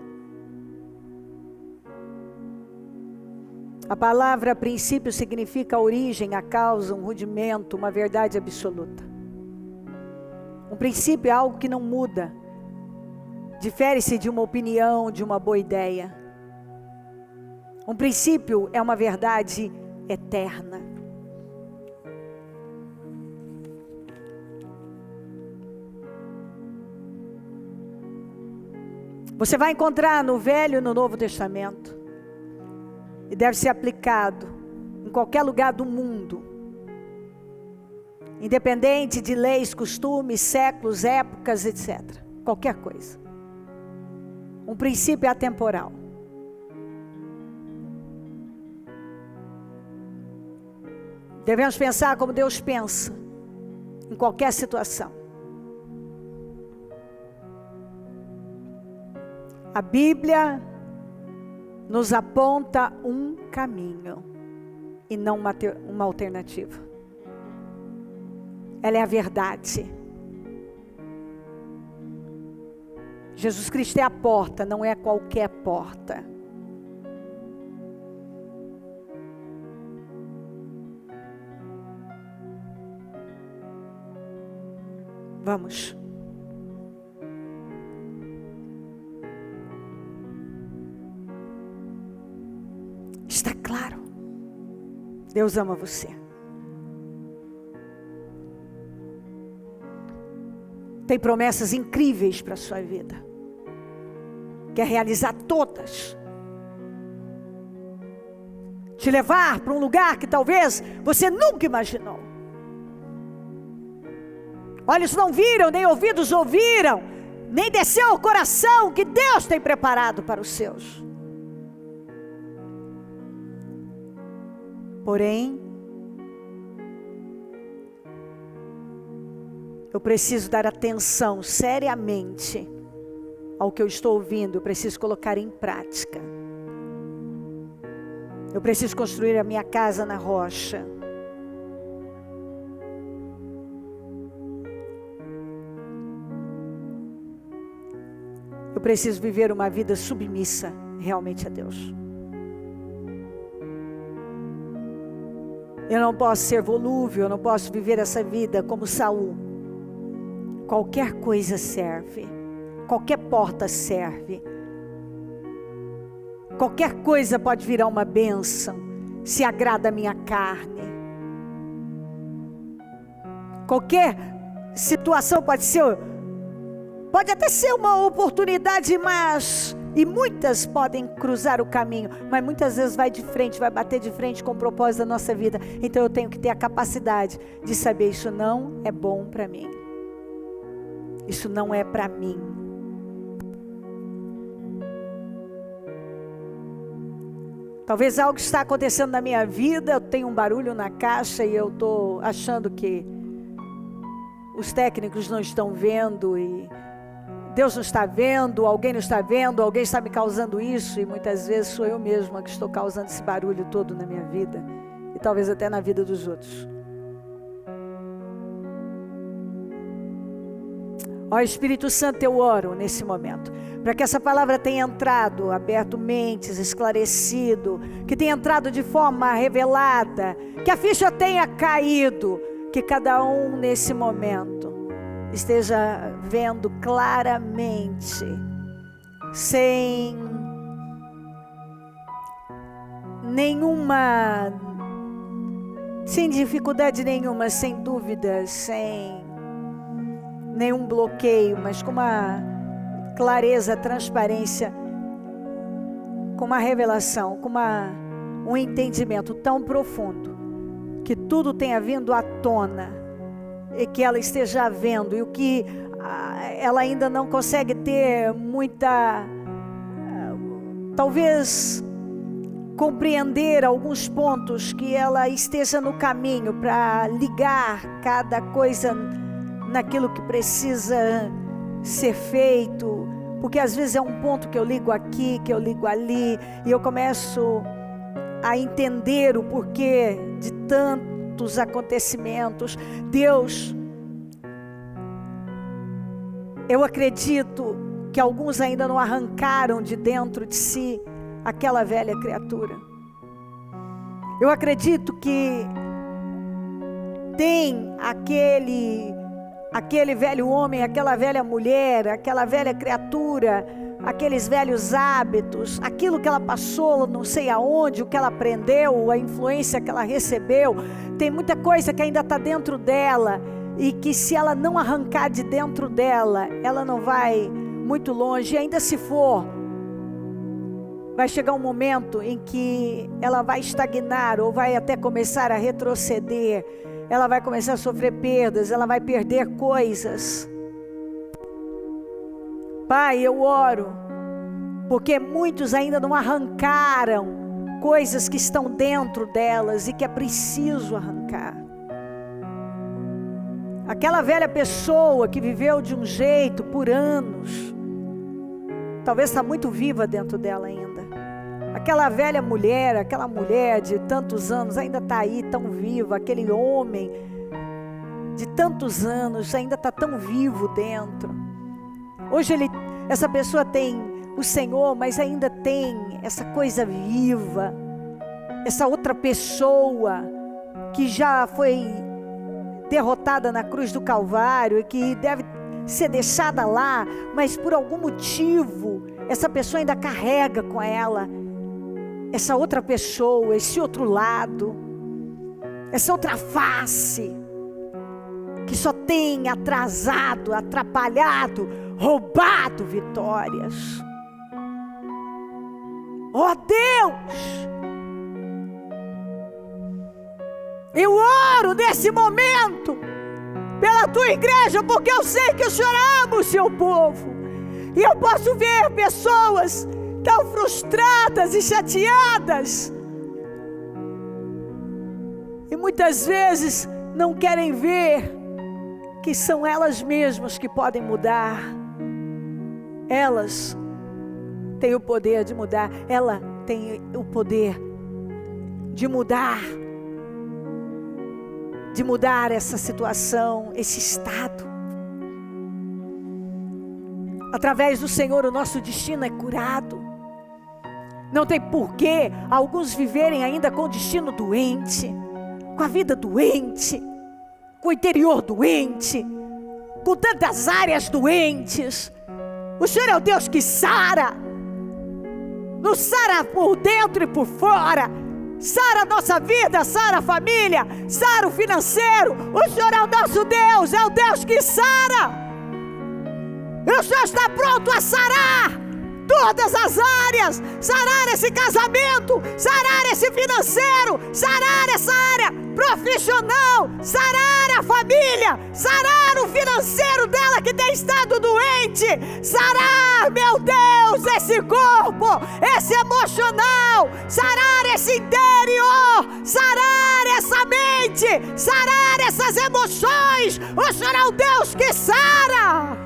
A palavra princípio significa a origem, a causa, um rudimento, uma verdade absoluta. Um princípio é algo que não muda. Difere-se de uma opinião, de uma boa ideia. Um princípio é uma verdade eterna. Você vai encontrar no Velho e no Novo Testamento. E deve ser aplicado em qualquer lugar do mundo. Independente de leis, costumes, séculos, épocas, etc. Qualquer coisa. Um princípio atemporal. Devemos pensar como Deus pensa em qualquer situação. A Bíblia nos aponta um caminho e não uma alternativa. Ela é a verdade. Jesus Cristo é a porta, não é qualquer porta. Vamos. Está claro. Deus ama você. Tem promessas incríveis para a sua vida. Quer realizar todas. Te levar para um lugar que talvez você nunca imaginou. Olhos não viram, nem ouvidos ouviram, nem desceu ao coração que Deus tem preparado para os seus. Porém, eu preciso dar atenção seriamente ao que eu estou ouvindo, eu preciso colocar em prática. Eu preciso construir a minha casa na rocha. Eu preciso viver uma vida submissa realmente a Deus. Eu não posso ser volúvel, eu não posso viver essa vida como Saul. Qualquer coisa serve, qualquer porta serve. Qualquer coisa pode virar uma bênção, se agrada a minha carne. Qualquer situação pode até ser uma oportunidade, e muitas podem cruzar o caminho, mas muitas vezes vai de frente, vai bater de frente com o propósito da nossa vida. Então eu tenho que ter a capacidade de saber, isso não é bom para mim. Isso não é para mim. Talvez algo está acontecendo na minha vida, eu tenho um barulho na caixa e eu estou achando que os técnicos não estão vendo e Deus não está vendo, alguém não está vendo, alguém está me causando isso, e muitas vezes sou eu mesma que estou causando esse barulho todo na minha vida, e talvez até na vida dos outros. Ó Espírito Santo, eu oro nesse momento, para que essa palavra tenha entrado, aberto mentes, esclarecido, que tenha entrado de forma revelada, que a ficha tenha caído, que cada um nesse momento esteja vendo claramente, sem dificuldade nenhuma, sem dúvidas, sem nenhum bloqueio, mas com uma clareza, transparência, com uma revelação, com um entendimento tão profundo, que tudo tenha vindo à tona, e que ela esteja vendo, e o que ela ainda não consegue ter muita, talvez, compreender alguns pontos, que ela esteja no caminho para ligar cada coisa naquilo que precisa ser feito, porque às vezes é um ponto que eu ligo aqui, que eu ligo ali, e eu começo a entender o porquê de tantos acontecimentos. Deus, eu acredito que alguns ainda não arrancaram de dentro de si aquela velha criatura. Eu acredito que tem aquele velho homem, aquela velha mulher, aquela velha criatura, aqueles velhos hábitos, aquilo que ela passou, não sei aonde, o que ela aprendeu, a influência que ela recebeu. Tem muita coisa que ainda está dentro dela, e que se ela não arrancar de dentro dela, ela não vai muito longe. E ainda se for, vai chegar um momento em que ela vai estagnar, ou vai até começar a retroceder. Ela vai começar a sofrer perdas, ela vai perder coisas. Pai, eu oro, porque muitos ainda não arrancaram coisas que estão dentro delas e que é preciso arrancar. Aquela velha pessoa que viveu de um jeito por anos, talvez está muito viva dentro dela ainda. Aquela velha mulher, aquela mulher de tantos anos ainda está aí tão viva. Aquele homem de tantos anos ainda está tão vivo dentro. Hoje essa pessoa tem o Senhor, mas ainda tem essa coisa viva. Essa outra pessoa que já foi derrotada na cruz do Calvário e que deve ser deixada lá, mas por algum motivo essa pessoa ainda carrega com ela essa outra pessoa, esse outro lado, essa outra face, que só tem atrasado, atrapalhado, roubado vitórias. Oh Deus, eu oro nesse momento pela tua igreja, porque eu sei que o Senhor ama o seu povo, e eu posso ver pessoas tão frustradas e chateadas, e muitas vezes não querem ver que são elas mesmas que podem mudar. Elas têm o poder de mudar, ela tem o poder de mudar essa situação, esse estado. Através do Senhor o nosso destino é curado. Não tem porquê alguns viverem ainda com o destino doente, com a vida doente, com o interior doente, com tantas áreas doentes. O Senhor é o Deus que sara, nos sara por dentro e por fora, sara a nossa vida, sara a família, sara o financeiro. O Senhor é o nosso Deus, é o Deus que sara. E o Senhor está pronto a sarar todas as áreas, sarar esse casamento, sarar esse financeiro, sarar essa área profissional, sarar a família, sarar o financeiro dela que tem estado doente, sarar, meu Deus, esse corpo, esse emocional, sarar esse interior, sarar essa mente, sarar essas emoções. O Senhor é o Deus que sara.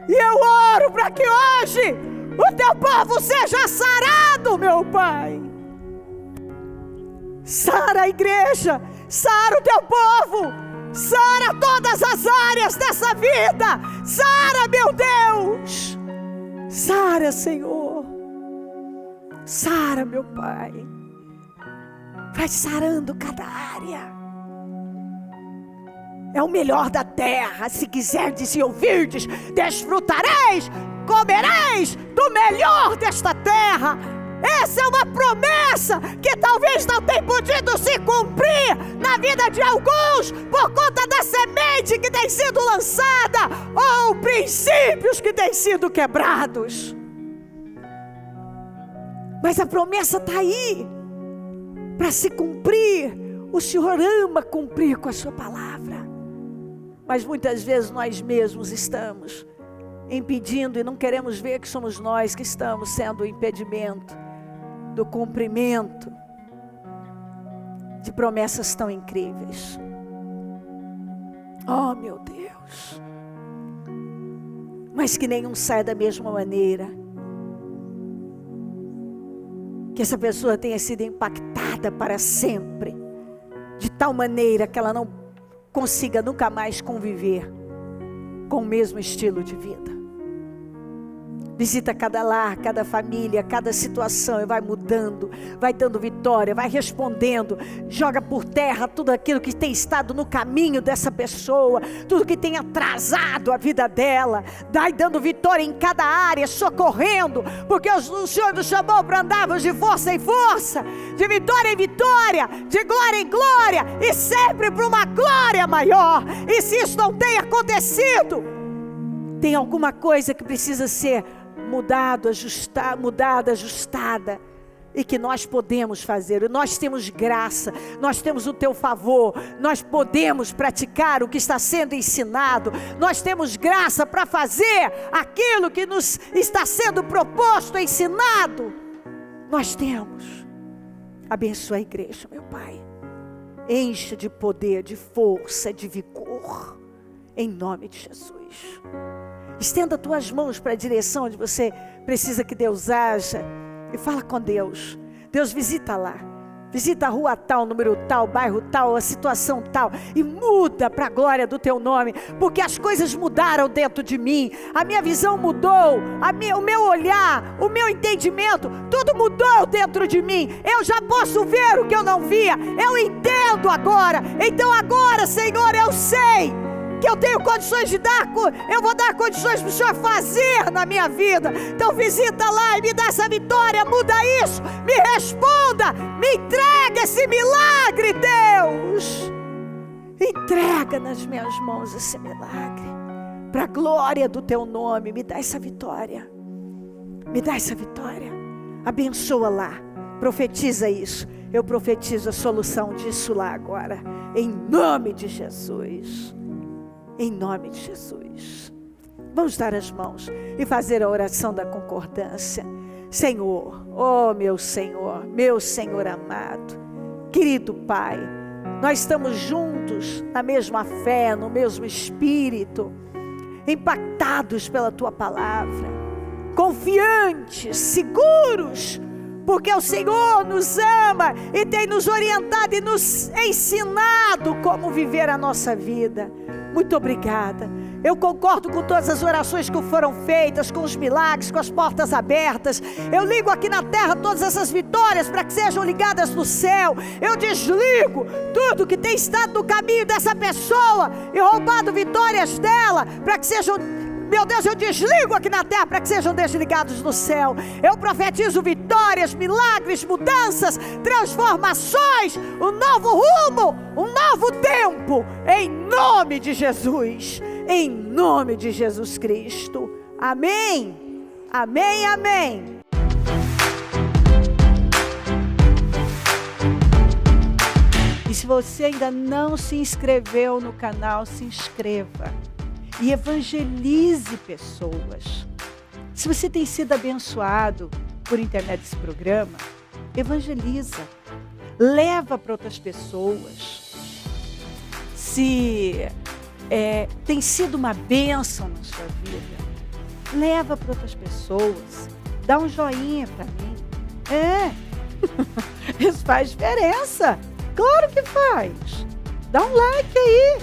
E eu oro para que hoje o teu povo seja sarado, meu Pai. Sara a igreja, sara o teu povo, sara todas as áreas dessa vida, sara, meu Deus, sara, Senhor, sara, meu Pai, vai sarando cada área. É o melhor da terra. Se quiserdes e ouvirdes, desfrutareis, comereis do melhor desta terra. Essa é uma promessa que talvez não tenha podido se cumprir na vida de alguns por conta da semente que tem sido lançada ou princípios que têm sido quebrados. Mas a promessa está aí para se cumprir. O Senhor ama cumprir com a sua palavra. Mas muitas vezes nós mesmos estamos impedindo e não queremos ver que somos nós que estamos sendo o impedimento do cumprimento de promessas tão incríveis. Oh, meu Deus! Mas que nenhum saia da mesma maneira. Que essa pessoa tenha sido impactada para sempre, de tal maneira que ela não consiga nunca mais conviver com o mesmo estilo de vida. Visita cada lar, cada família, cada situação e vai mudando, vai dando vitória, vai respondendo, joga por terra tudo aquilo que tem estado no caminho dessa pessoa, tudo que tem atrasado a vida dela, vai dando vitória em cada área, socorrendo, porque o Senhor nos chamou para andarmos de força em força, de vitória em vitória, de glória em glória, e sempre para uma glória maior. E se isso não tem acontecido, tem alguma coisa que precisa ser mudada, ajustada, e que nós podemos fazer. Nós temos graça, nós temos o teu favor, nós podemos praticar o que está sendo ensinado, nós temos graça para fazer aquilo que nos está sendo proposto, ensinado. Nós temos. Abençoa a igreja, meu Pai, encha de poder, de força, de vigor, em nome de Jesus. Estenda tuas mãos para a direção onde você precisa que Deus haja. E fala com Deus. Deus, visita lá. Visita a rua tal, número tal, bairro tal, a situação tal. E muda para a glória do teu nome. Porque as coisas mudaram dentro de mim. A minha visão mudou. O meu olhar, o meu entendimento, tudo mudou dentro de mim. Eu já posso ver o que eu não via. Eu entendo agora. Então agora, Senhor, eu sei que eu tenho condições de dar, eu vou dar condições para o Senhor fazer na minha vida. Então visita lá e me dá essa vitória, muda isso, me responda, me entrega esse milagre, Deus. Entrega nas minhas mãos esse milagre, para a glória do teu nome. Me dá essa vitória, me dá essa vitória, abençoa lá, profetiza isso. Eu profetizo a solução disso lá agora, em nome de Jesus. Em nome de Jesus. Vamos dar as mãos e fazer a oração da concordância. Senhor, oh meu Senhor amado, querido Pai, nós estamos juntos na mesma fé, no mesmo espírito, impactados pela Tua palavra, confiantes, seguros, porque o Senhor nos ama e tem nos orientado e nos ensinado como viver a nossa vida. Muito obrigada. Eu concordo com todas as orações que foram feitas, com os milagres, com as portas abertas. Eu ligo aqui na terra todas essas vitórias para que sejam ligadas no céu. Eu desligo tudo que tem estado no caminho dessa pessoa e roubado vitórias dela para que sejam... Meu Deus, eu desligo aqui na terra para que sejam desligados no céu. Eu profetizo vitórias, milagres, mudanças, transformações, um novo rumo, um novo tempo, em nome de Jesus, em nome de Jesus Cristo. Amém, amém, amém. E se você ainda não se inscreveu no canal, se inscreva. E evangelize pessoas. Se você tem sido abençoado por intermédio desse programa, evangeliza. Leva para outras pessoas. Se tem sido uma bênção na sua vida, leva para outras pessoas. Dá um joinha para mim. Isso faz diferença. Claro que faz. Dá um like aí.